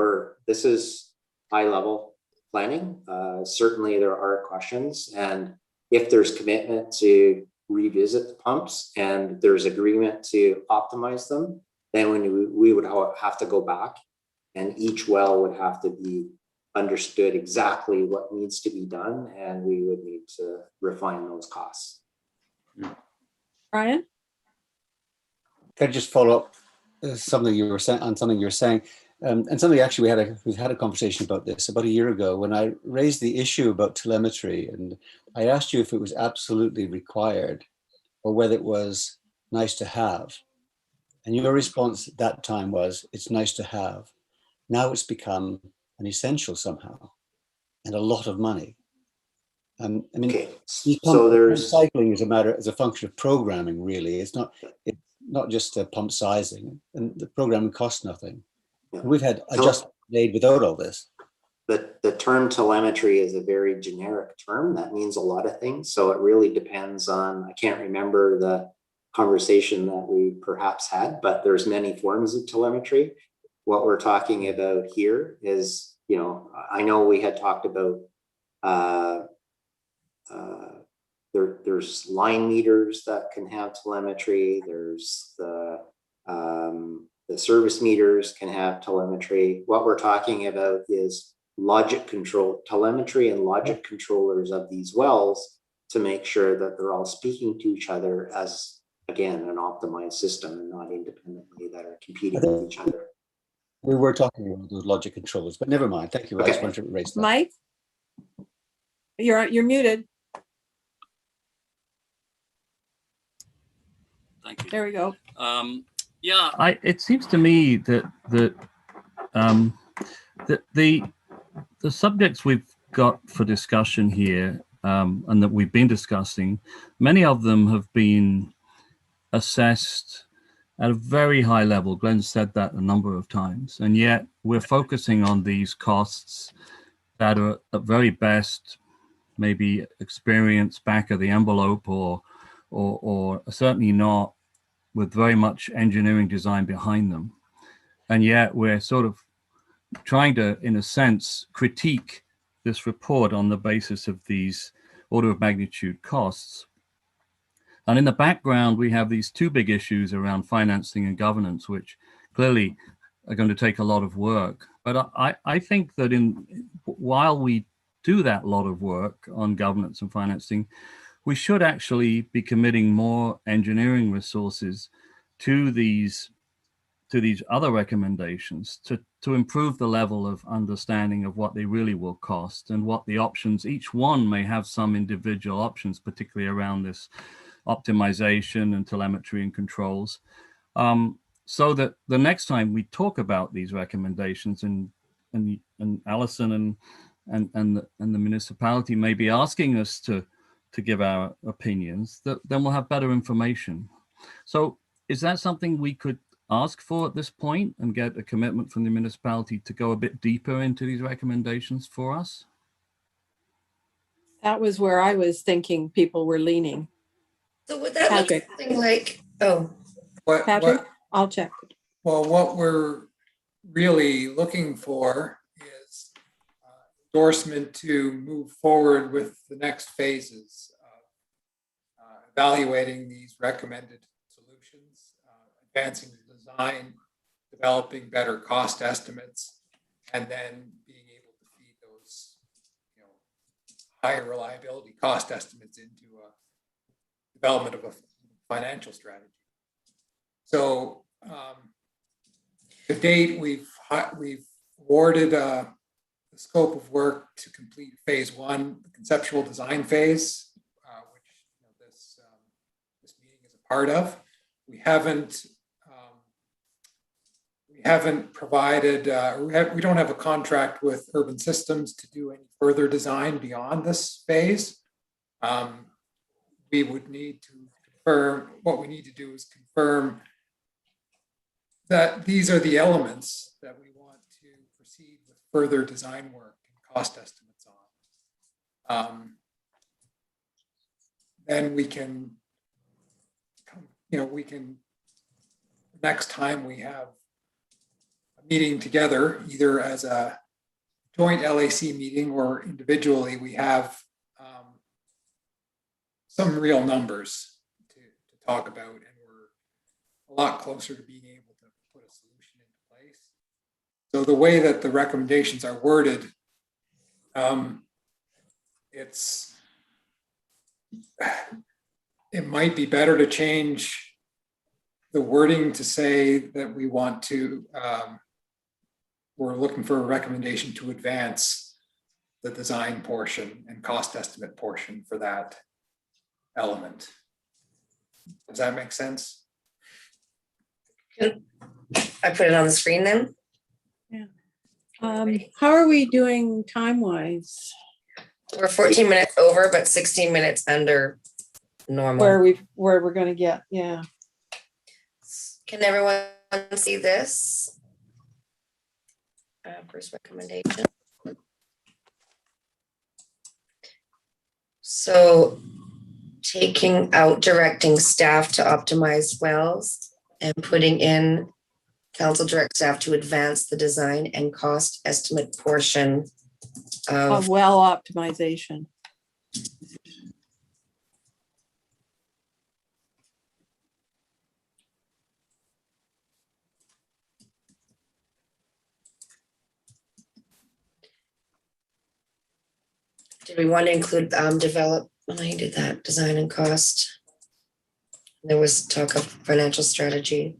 this is high level planning. Certainly there are questions, and if there's commitment to revisit the pumps and there's agreement to optimize them, then we would have to go back, and each well would have to be understood exactly what needs to be done, and we would need to refine those costs.
Brian?
Can I just follow up something you were saying on something you're saying? And something actually we had a conversation about this about a year ago when I raised the issue about telemetry, and I asked you if it was absolutely required or whether it was nice to have. And your response at that time was, it's nice to have. Now it's become an essential somehow, and a lot of money. I mean,
okay. So there's
cycling is a function of programming, really. It's not just pump sizing, and the programming costs nothing.
Yeah.
We've had adjustments made without all this.
the term telemetry is a very generic term that means a lot of things. So it really depends on, I can't remember the conversation that we perhaps had, but there's many forms of telemetry. What we're talking about here is, you know, I know we had talked about there's line meters that can have telemetry. There's the service meters can have telemetry. What we're talking about is logic control, telemetry and logic controllers of these wells to make sure that they're all speaking to each other as, again, an optimized system and not independently that are competing with each other.
We were talking about those logic controllers, but never mind. Thank you. I just
Okay.
wanted to raise that.
Mike? You're muted.
Thank you.
There we go.
Yeah,
It seems to me that the subjects we've got for discussion here and that we've been discussing, many of them have been assessed at a very high level. Glenn said that a number of times, and yet we're focusing on these costs that are at very best maybe experience back of the envelope or certainly not with very much engineering design behind them. And yet we're sort of trying to, in a sense, critique this report on the basis of these order of magnitude costs. And in the background, we have these two big issues around financing and governance, which clearly are going to take a lot of work. But I think that while we do that lot of work on governance and financing, we should actually be committing more engineering resources to these other recommendations to improve the level of understanding of what they really will cost and what the options, each one may have some individual options, particularly around this optimization and telemetry and controls, so that the next time we talk about these recommendations and Alison and the municipality may be asking us to give our opinions, then we'll have better information. So is that something we could ask for at this point and get a commitment from the municipality to go a bit deeper into these recommendations for us?
That was where I was thinking people were leaning.
So would that look
Patrick.
something like, oh,
Patrick, I'll check.
Well, what we're really looking for is endorsement to move forward with the next phases of evaluating these recommended solutions, advancing the design, developing better cost estimates, and then being able to feed those, you know, higher reliability cost estimates into a development of a financial strategy. So to date, we've awarded the scope of work to complete phase one, the conceptual design phase, which, you know, this meeting is a part of. We haven't provided, we don't have a contract with Urban Systems to do any further design beyond this phase. We would need to confirm, what we need to do is confirm that these are the elements that we want to proceed with further design work and cost estimates on. Then we can, you know, next time we have a meeting together, either as a joint LAC meeting or individually, we have some real numbers to talk about, and we're a lot closer to being able to put a solution into place. So the way that the recommendations are worded, it might be better to change the wording to say that we want to, we're looking for a recommendation to advance the design portion and cost estimate portion for that element. Does that make sense?
can I put it on the screen then?
Yeah. How are we doing time-wise?
We're 14 minutes over, but 16 minutes under normal.
Where we're gonna get, yeah.
Can everyone see this? First recommendation. So taking out directing staff to optimize wells and putting in council direct staff to advance the design and cost estimate portion
Of
of,
well optimization.
did we want to include develop, when I did that, design and cost? There was talk of financial strategy.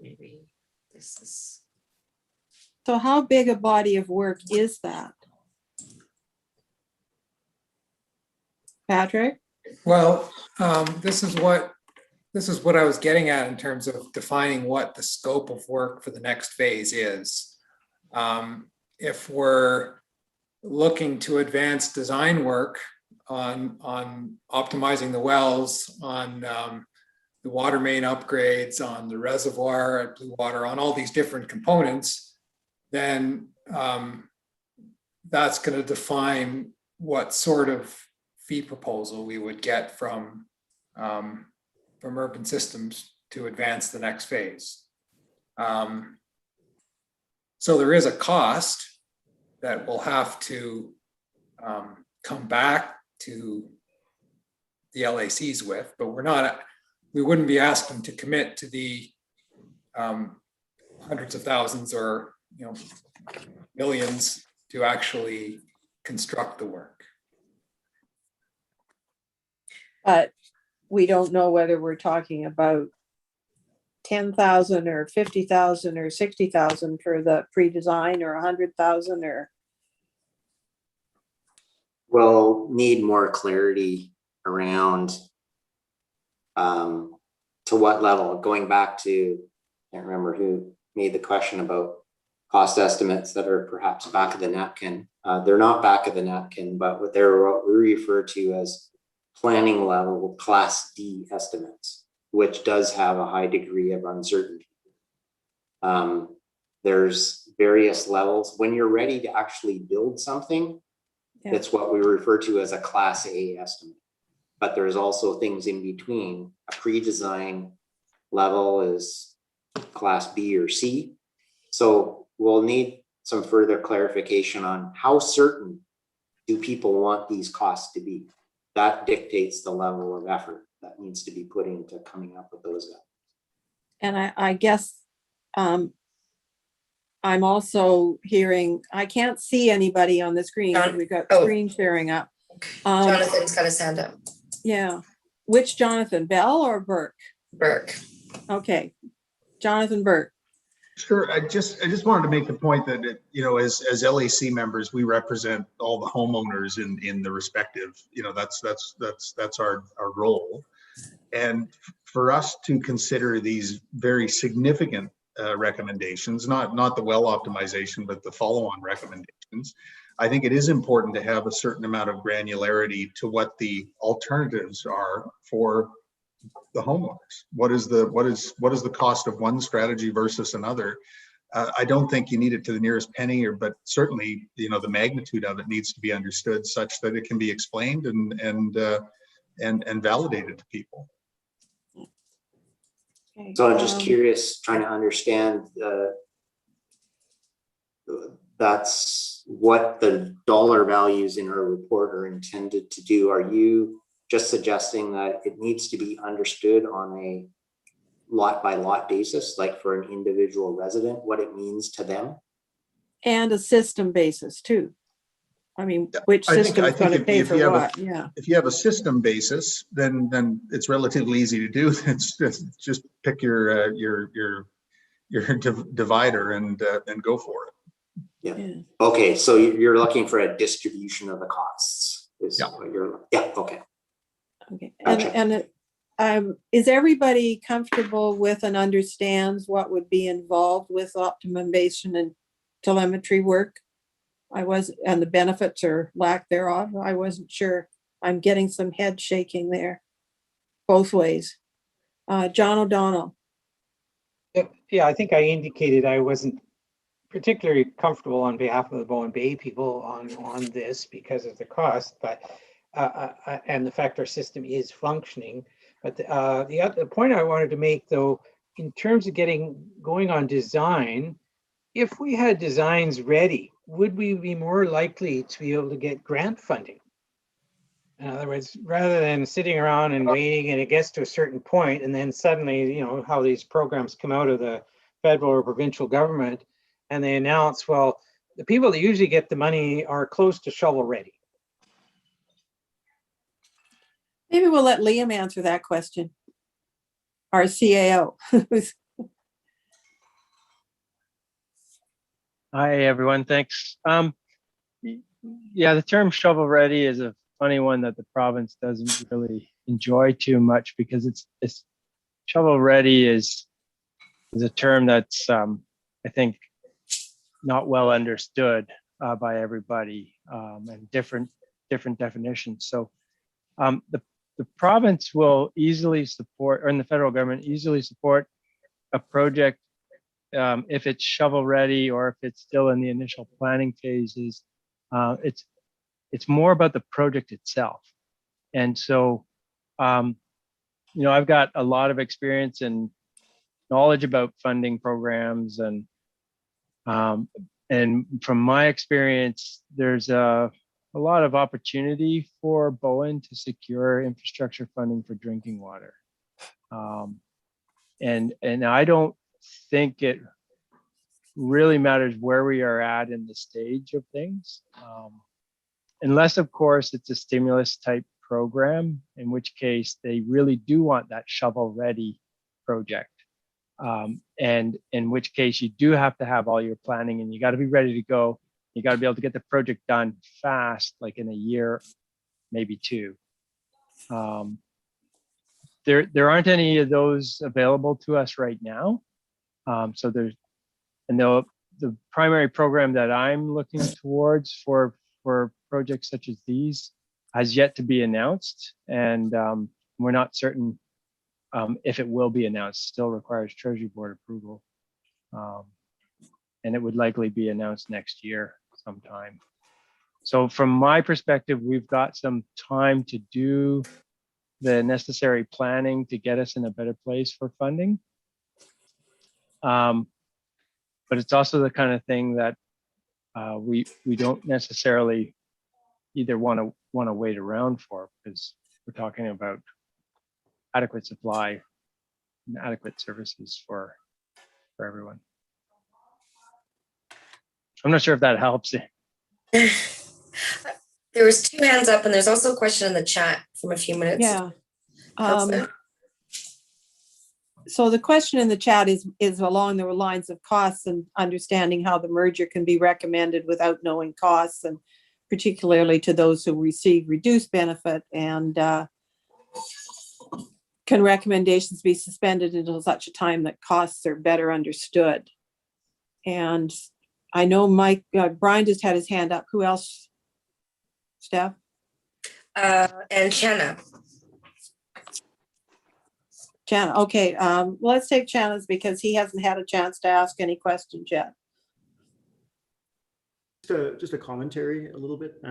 Maybe this is,
So how big a body of work is that? Patrick?
Well, this is what I was getting at in terms of defining what the scope of work for the next phase is. If we're looking to advance design work on optimizing the wells, on the water main upgrades, on the reservoir at Bluewater, on all these different components, then that's going to define what sort of fee proposal we would get from Urban Systems to advance the next phase. So there is a cost that we'll have to come back to the LACs with, but we wouldn't be asking to commit to the hundreds of thousands or millions to actually construct the work.
But we don't know whether we're talking about 10,000 or 50,000 or 60,000 for the pre-design, or 100,000, or.
We'll need more clarity around to what level, going back to, I can't remember who made the question about cost estimates that are perhaps back of the napkin. They're not back of the napkin, but what we refer to as planning level class D estimates, which does have a high degree of uncertainty. There's various levels. When you're ready to actually build something, it's what we refer to as a class A estimate. But there's also things in between. A pre-design level is class B or C. So we'll need some further clarification on how certain do people want these costs to be. That dictates the level of effort that needs to be put into coming up with those values.
And I guess I'm also hearing, I can't see anybody on the screen. We've got screen sharing up.
Jonathan's got his hand up.
Yeah. Which Jonathan, Bell or Burke?
Burke.
Okay. Jonathan Burke.
Sure. I just wanted to make the point that as LAC members, we represent all the homeowners in the respective. That's our role, and for us to consider these very significant recommendations, not the well optimization, but the follow-on recommendations. I think it is important to have a certain amount of granularity to what the alternatives are for the homeowners. What is the cost of one strategy versus another? I don't think you need it to the nearest penny, but certainly the magnitude of it needs to be understood such that it can be explained and validated to people.
Okay.
So I'm just curious, trying to understand. That's what the dollar values in our report are intended to do. Are you just suggesting that it needs to be understood on a lot by lot basis, like for an individual resident, what it means to them?
And a system basis too. I mean, which system is going to pay for what? Yeah.
If you have a system basis, then it's relatively easy to do. It's just pick your divider and go for it.
Yeah. Okay, so you're looking for a distribution of the costs. Okay.
Okay.
Gotcha.
And is everybody comfortable with and understands what would be involved with optimization and telemetry work? And the benefits or lack thereof. I wasn't sure. I'm getting some head shaking there, both ways. John O'Donnell.
Yeah, I think I indicated I wasn't particularly comfortable on behalf of the Bowen Bay people on this because of the cost, but and the fact our system is functioning. But the point I wanted to make, though, in terms of going on design, if we had designs ready, would we be more likely to be able to get grant funding? In other words, rather than sitting around and waiting and it gets to a certain point and then suddenly, how these programs come out of the federal or provincial government and they announce, well, the people that usually get the money are close to shovel ready.
Maybe we'll let Liam answer that question. Our CAO.
Hi, everyone. Thanks. Yeah, the term shovel ready is a funny one that the province doesn't really enjoy too much because it's shovel ready is a term that's I think not well understood by everybody and different definitions. So the province will easily support, or in the federal government easily support a project if it's shovel ready or if it's still in the initial planning phases. It's more about the project itself. And so, I've got a lot of experience and knowledge about funding programs, and from my experience, there's a lot of opportunity for Bowen to secure infrastructure funding for drinking water. And I don't think it really matters where we are at in the stage of things. Unless, of course, it's a stimulus type program, in which case they really do want that shovel ready project. And in which case you do have to have all your planning and you got to be ready to go. You got to be able to get the project done fast, like in a year, maybe two. There aren't any of those available to us right now. So the primary program that I'm looking towards for projects such as these has yet to be announced, and we're not certain if it will be announced. Still requires Treasury Board approval, and it would likely be announced next year sometime. So from my perspective, we've got some time to do the necessary planning to get us in a better place for funding. But it's also the kind of thing that we don't necessarily either want to wait around for, because we're talking about adequate supply and adequate services for everyone. I'm not sure if that helps.
There was 2 hands up, and there's also a question in the chat from a few minutes.
Yeah. So the question in the chat is along the lines of costs and understanding how the merger can be recommended without knowing costs, and particularly to those who receive reduced benefit, and can recommendations be suspended until such a time that costs are better understood? And I know Brian just had his hand up. Who else? Steph?
And Shanna.
Chana, okay. Let's take Chana's because he hasn't had a chance to ask any questions yet.
Just a commentary a little bit.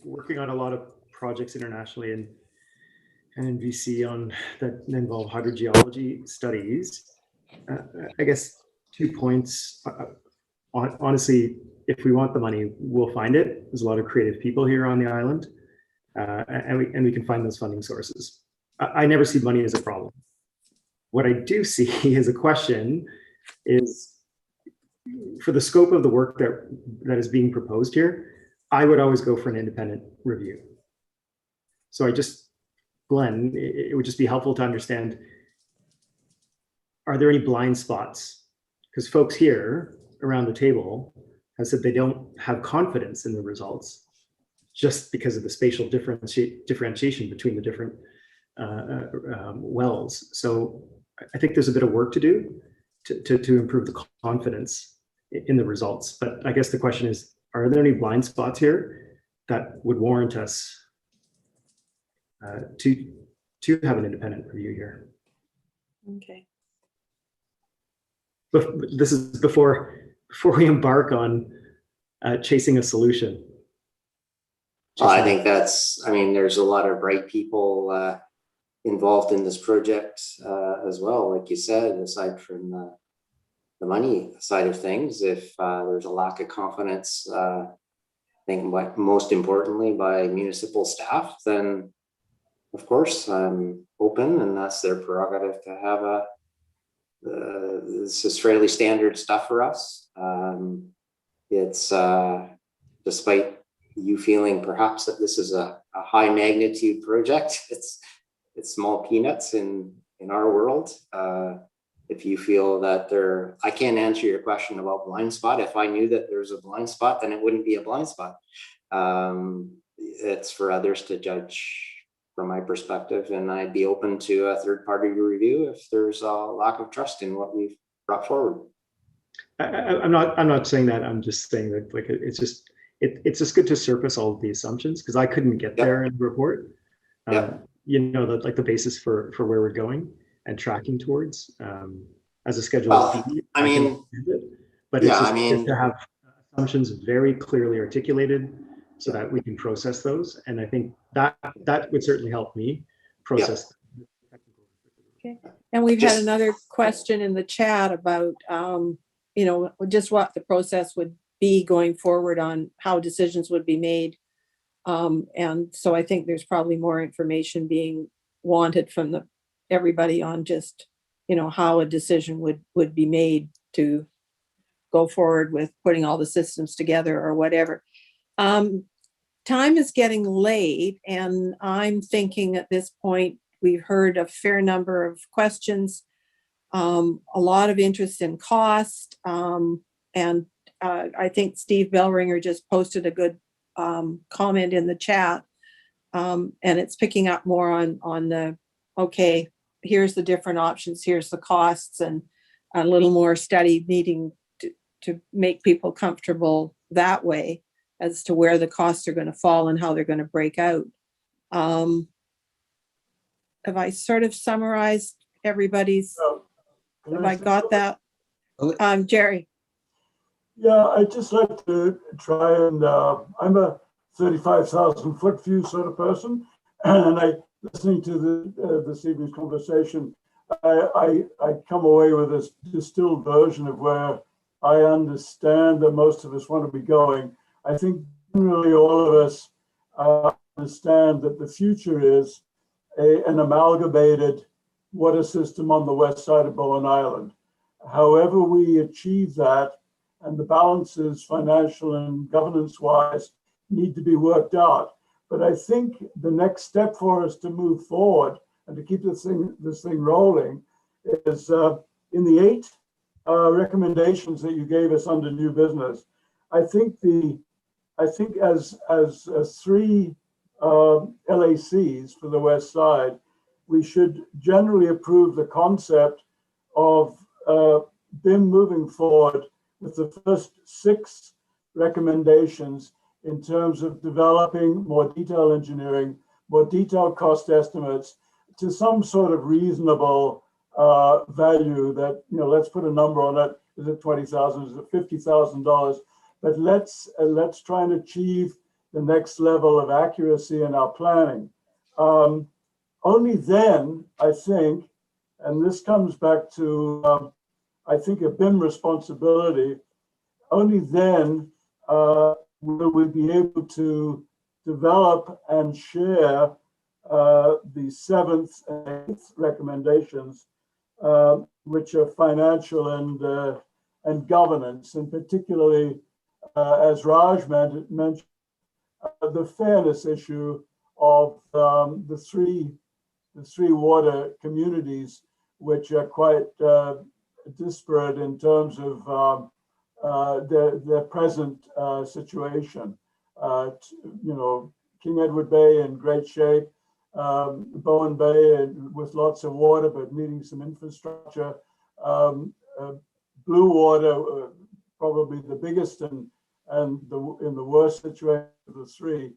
Working on a lot of projects internationally and in VC that involve hydrogeology studies. I guess 2 points. Honestly, if we want the money, we'll find it. There's a lot of creative people here on the island, and we can find those funding sources. I never see money as a problem. What I do see as a question is, for the scope of the work that is being proposed here, I would always go for an independent review. So Glen, it would just be helpful to understand, are there any blind spots? Because folks here around the table have said they don't have confidence in the results just because of the spatial differentiation between the different wells. So I think there's a bit of work to do to improve the confidence in the results. But I guess the question is, are there any blind spots here that would warrant us to have an independent review here?
Okay.
this is before we embark on chasing a solution.
I think I mean, there's a lot of bright people involved in this project as well. Like you said, aside from the money side of things, if there's a lack of confidence, I think most importantly by municipal staff, then of course I'm open, and that's their prerogative to have this is fairly standard stuff for us. It's despite you feeling perhaps that this is a high magnitude project, it's small peanuts in our world. If you feel that I can't answer your question about blind spot. If I knew that there's a blind spot, then it wouldn't be a blind spot. It's for others to judge from my perspective, and I'd be open to a third party review if there's a lack of trust in what we've brought forward.
I'm not saying that. I'm just saying that like it's just good to surface all of the assumptions, because I couldn't get there in the report. You know, like the basis for where we're going and tracking towards as a schedule.
I mean,
but it's just good to have assumptions very clearly articulated so that we can process those. And I think that would certainly help me process.
Okay. And we've had another question in the chat about, you know, just what the process would be going forward on how decisions would be made. And so I think there's probably more information being wanted from everybody on just, you know, how a decision would be made to go forward with putting all the systems together or whatever. Time is getting late, and I'm thinking at this point, we've heard a fair number of questions, a lot of interest in cost, and I think Steve Bellringer just posted a good comment in the chat, and it's picking up more on the, okay, here's the different options, here's the costs, and a little more study needing to make people comfortable that way as to where the costs are going to fall and how they're going to break out. Have I sort of summarized everybody's, have I got that? Jerry.
Yeah, I'd just like to try and, I'm a 35,000 foot view sort of person, and listening to this evening's conversation, I come away with this distilled version of where I understand that most of us want to be going. I think generally all of us understand that the future is an amalgamated water system on the west side of Bowen Island. However we achieve that, and the balances financial and governance-wise need to be worked out. But I think the next step for us to move forward and to keep this thing rolling is in the 8 recommendations that you gave us under new business. I think as 3 LACs for the west side, we should generally approve the concept of BIM moving forward with the first 6 recommendations in terms of developing more detailed engineering, more detailed cost estimates to some sort of reasonable value that, you know, let's put a number on it. Is it $20,000? Is it $50,000? But let's try and achieve the next level of accuracy in our planning. Only then, I think, and this comes back to, I think, a BIM responsibility, only then will we be able to develop and share the 7th and 8th recommendations, which are financial and governance, and particularly, as Raj mentioned, the fairness issue of the three water communities, which are quite disparate in terms of their present situation. You know, King Edward Bay in great shape, Bowen Bay with lots of water but needing some infrastructure, Bluewater probably the biggest and in the worst situation of the 3.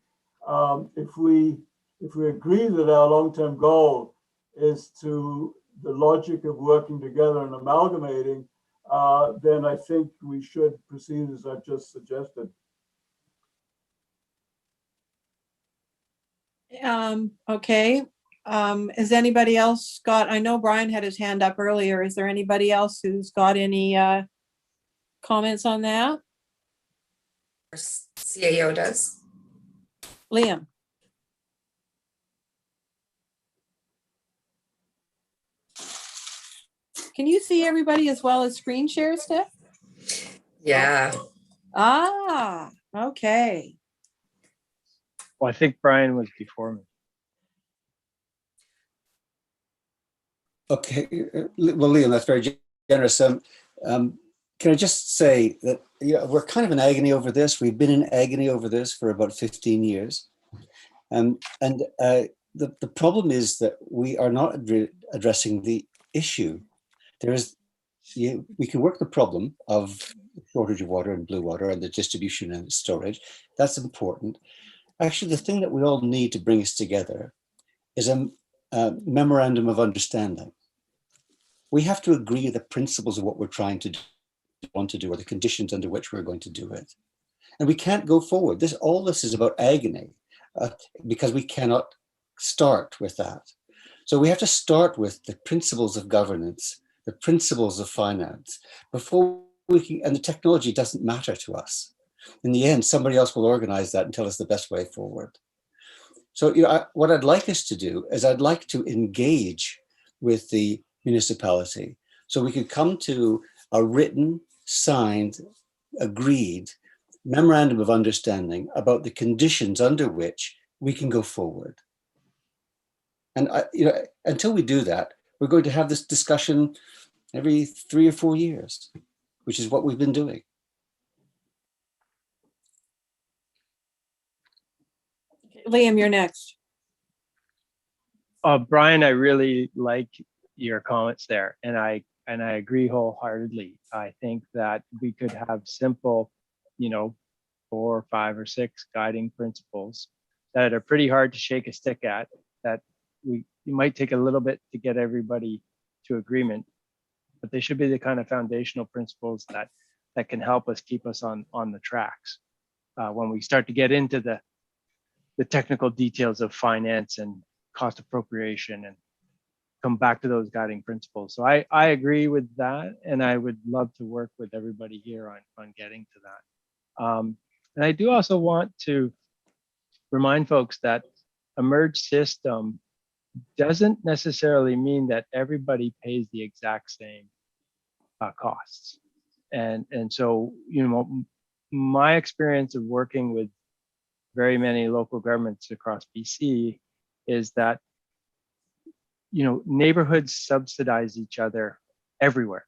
If we agree that our long-term goal is to the logic of working together and amalgamating, then I think we should proceed as I've just suggested.
Okay. Has anybody else got, I know Brian had his hand up earlier. Is there anybody else who's got any comments on that?
Our CAO does.
Liam? Can you see everybody as well as screen share, Steph?
Yeah.
Ah, okay.
Well, I think Brian was before me.
Okay, well, Liam, that's very generous. Can I just say that we're kind of in agony over this. We've been in agony over this for about 15 years. The problem is that we are not addressing the issue. We can work the problem of shortage of water and Bluewater and the distribution and storage. That's important. Actually, the thing that we all need to bring us together is a memorandum of understanding. We have to agree the principles of what we're trying to want to do, or the conditions under which we're going to do it. And we can't go forward. All this is about agony because we cannot start with that. So we have to start with the principles of governance, the principles of finance, before we can, and the technology doesn't matter to us. In the end, somebody else will organize that and tell us the best way forward. So what I'd like us to do is I'd like to engage with the municipality so we could come to a written, signed, agreed memorandum of understanding about the conditions under which we can go forward. And until we do that, we're going to have this discussion every 3 or 4 years, which is what we've been doing.
Liam, you're next.
Brian, I really like your comments there, and I agree wholeheartedly. I think that we could have simple, 4, 5, or 6 guiding principles that are pretty hard to shake a stick at, that you might take a little bit to get everybody to agreement, but they should be the kind of foundational principles that can help us keep us on the tracks. When we start to get into the technical details of finance and cost appropriation and come back to those guiding principles. So I agree with that, and I would love to work with everybody here on getting to that. And I do also want to remind folks that a merged system doesn't necessarily mean that everybody pays the exact same costs. And so, my experience of working with very many local governments across BC is that, neighborhoods subsidize each other everywhere.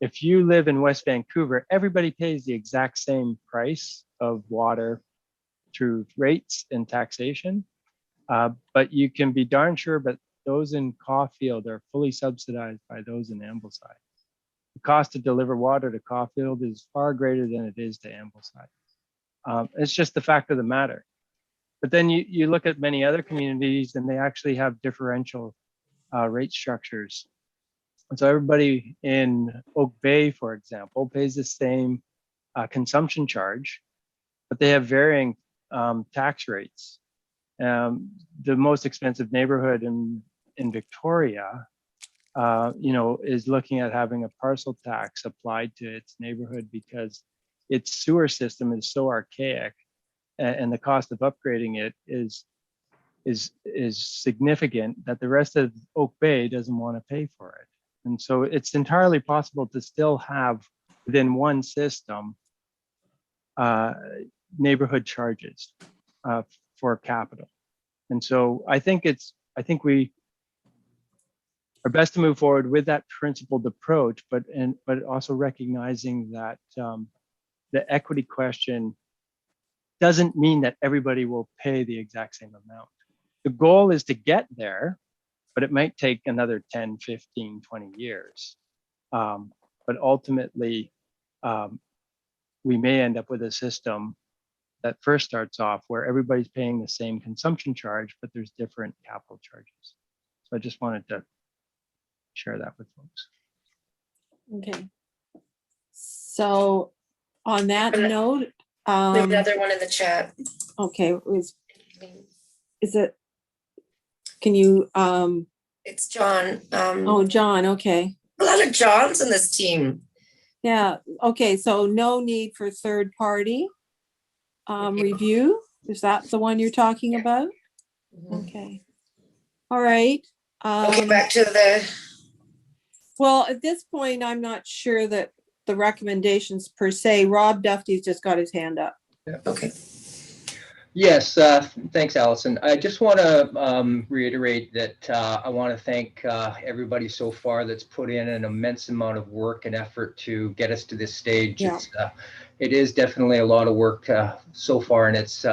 If you live in West Vancouver, everybody pays the exact same price of water through rates and taxation. But you can be darn sure that those in Caulfield are fully subsidized by those in Ambleside. The cost to deliver water to Caulfield is far greater than it is to Ambleside. It's just the fact of the matter. But then you look at many other communities and they actually have differential rate structures. And so everybody in Oak Bay, for example, pays the same consumption charge, but they have varying tax rates. The most expensive neighborhood in Victoria, is looking at having a parcel tax applied to its neighborhood because its sewer system is so archaic, and the cost of upgrading it is significant that the rest of Oak Bay doesn't want to pay for it. And so it's entirely possible to still have within one system neighborhood charges for capital. And so I think we are best to move forward with that principled approach, but also recognizing that the equity question doesn't mean that everybody will pay the exact same amount. The goal is to get there, but it might take another 10, 15, 20 years. But ultimately, we may end up with a system that first starts off where everybody's paying the same consumption charge, but there's different capital charges. So I just wanted to share that with folks.
Okay. So on that note,
We have another one in the chat.
okay, is it, can you,
It's John.
oh, John, okay.
A lot of Johns in this team.
Yeah, okay, so no need for third party review. Is that the one you're talking about? Okay. All right.
Okay, back to the.
Well, at this point, I'm not sure that the recommendations per se. Rob Duffy's just got his hand up.
Okay.
Yes, thanks, Allison. I just want to reiterate that I want to thank everybody so far that's put in an immense amount of work and effort to get us to this stage.
Yeah.
It is definitely a lot of work so far, and it's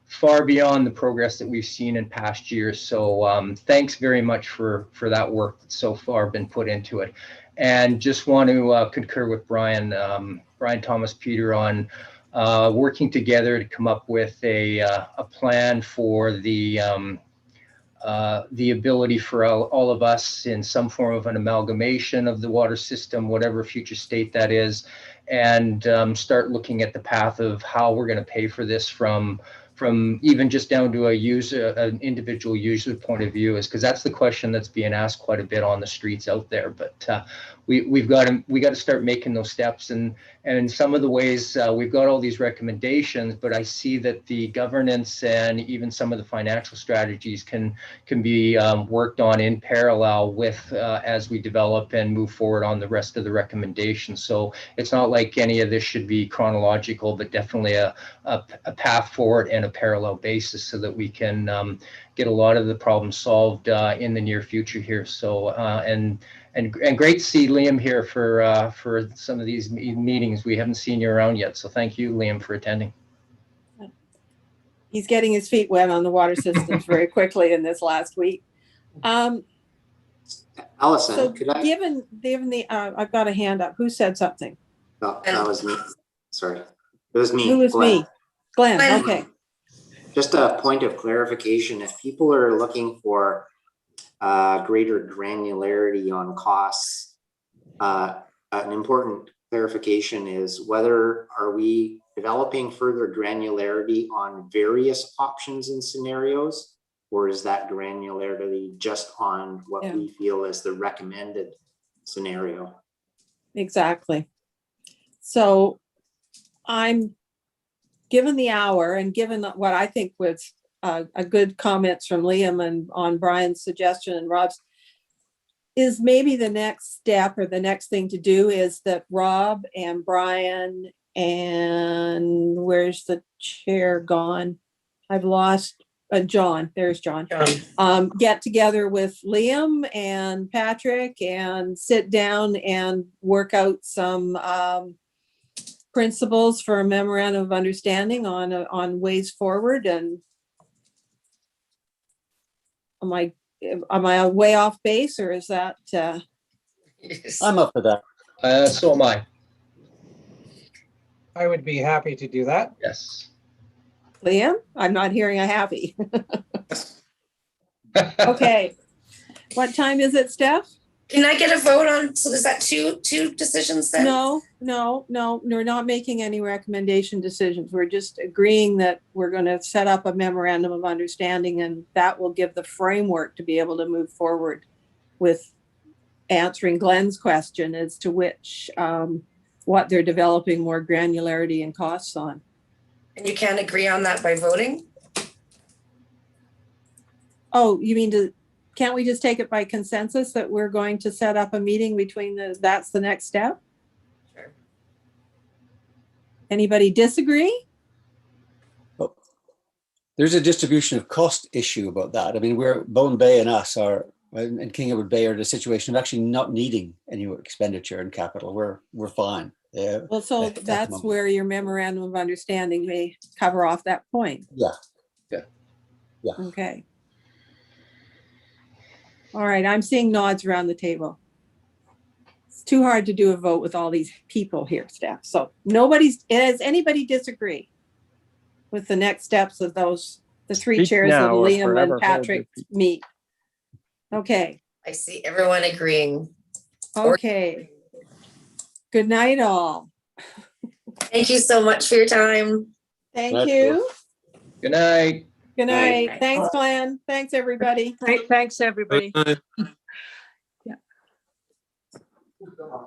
far beyond the progress that we've seen in past years. So thanks very much for that work that's so far been put into it. And just want to concur with Brian Thomas Peter on working together to come up with a plan for the ability for all of us in some form of an amalgamation of the water system, whatever future state that is, and start looking at the path of how we're going to pay for this from even just down to an individual user point of view, is because that's the question that's being asked quite a bit on the streets out there. But we got to start making those steps, and in some of the ways we've got all these recommendations, but I see that the governance and even some of the financial strategies can be worked on in parallel with as we develop and move forward on the rest of the recommendations. So it's not like any of this should be chronological, but definitely a path forward and a parallel basis so that we can get a lot of the problems solved in the near future here. So and great to see Liam here for some of these meetings. We haven't seen you around yet, so thank you, Liam, for attending.
He's getting his feet wet on the water systems very quickly in this last week.
Allison,
So
could I?
given the, I've got a hand up. Who said something?
No, that was me. Sorry. It was me.
Who was
Glenn.
me? Glenn, okay.
Just a point of clarification. If people are looking for greater granularity on costs, an important clarification is whether are we developing further granularity on various options and scenarios, or is that granularity just on what we feel is the recommended scenario? Exactly.
So I'm, given the hour and given what I think was a good comments from Liam and on Brian's suggestion and Rob's, is maybe the next step or the next thing to do is that Rob and Brian and where's the chair gone? I've lost John. There's John. Get together with Liam and Patrick and sit down and work out some principles for a memorandum of understanding on ways forward. And am I way off base, or is that?
Yes.
I'm up for that.
So am I.
I would be happy to do that.
Yes.
Liam, I'm not hearing a happy. Okay. What time is it, Steph?
Can I get a vote on, so is that two decisions then?
No, we're not making any recommendation decisions. We're just agreeing that we're going to set up a memorandum of understanding, and that will give the framework to be able to move forward with answering Glen's question as to which, what they're developing more granularity and costs on.
And you can't agree on that by voting?
Oh, you mean can't we just take it by consensus that we're going to set up a meeting between that's the next step?
Sure.
Anybody disagree?
Well, there's a distribution of cost issue about that. I mean, Bowen Bay and us are, and King Edward Bay are in a situation of actually not needing any expenditure in capital. We're fine.
Well, so that's where your memorandum of understanding may cover off that point.
Yeah.
Okay. All right, I'm seeing nods around the table. It's too hard to do a vote with all these people here, Steph. So does anybody disagree with the next steps of the three
Speak
chairs that
now or
Liam
forever
and
hold
Patrick
your peace.
meet? Okay.
I see everyone agreeing.
Okay. Good night, all.
Thank you so much for your time.
Thank
That's
you.
Good night.
Good
Bye.
night. Thanks, Glenn. Thanks, everybody.
Thanks, everybody.
Bye.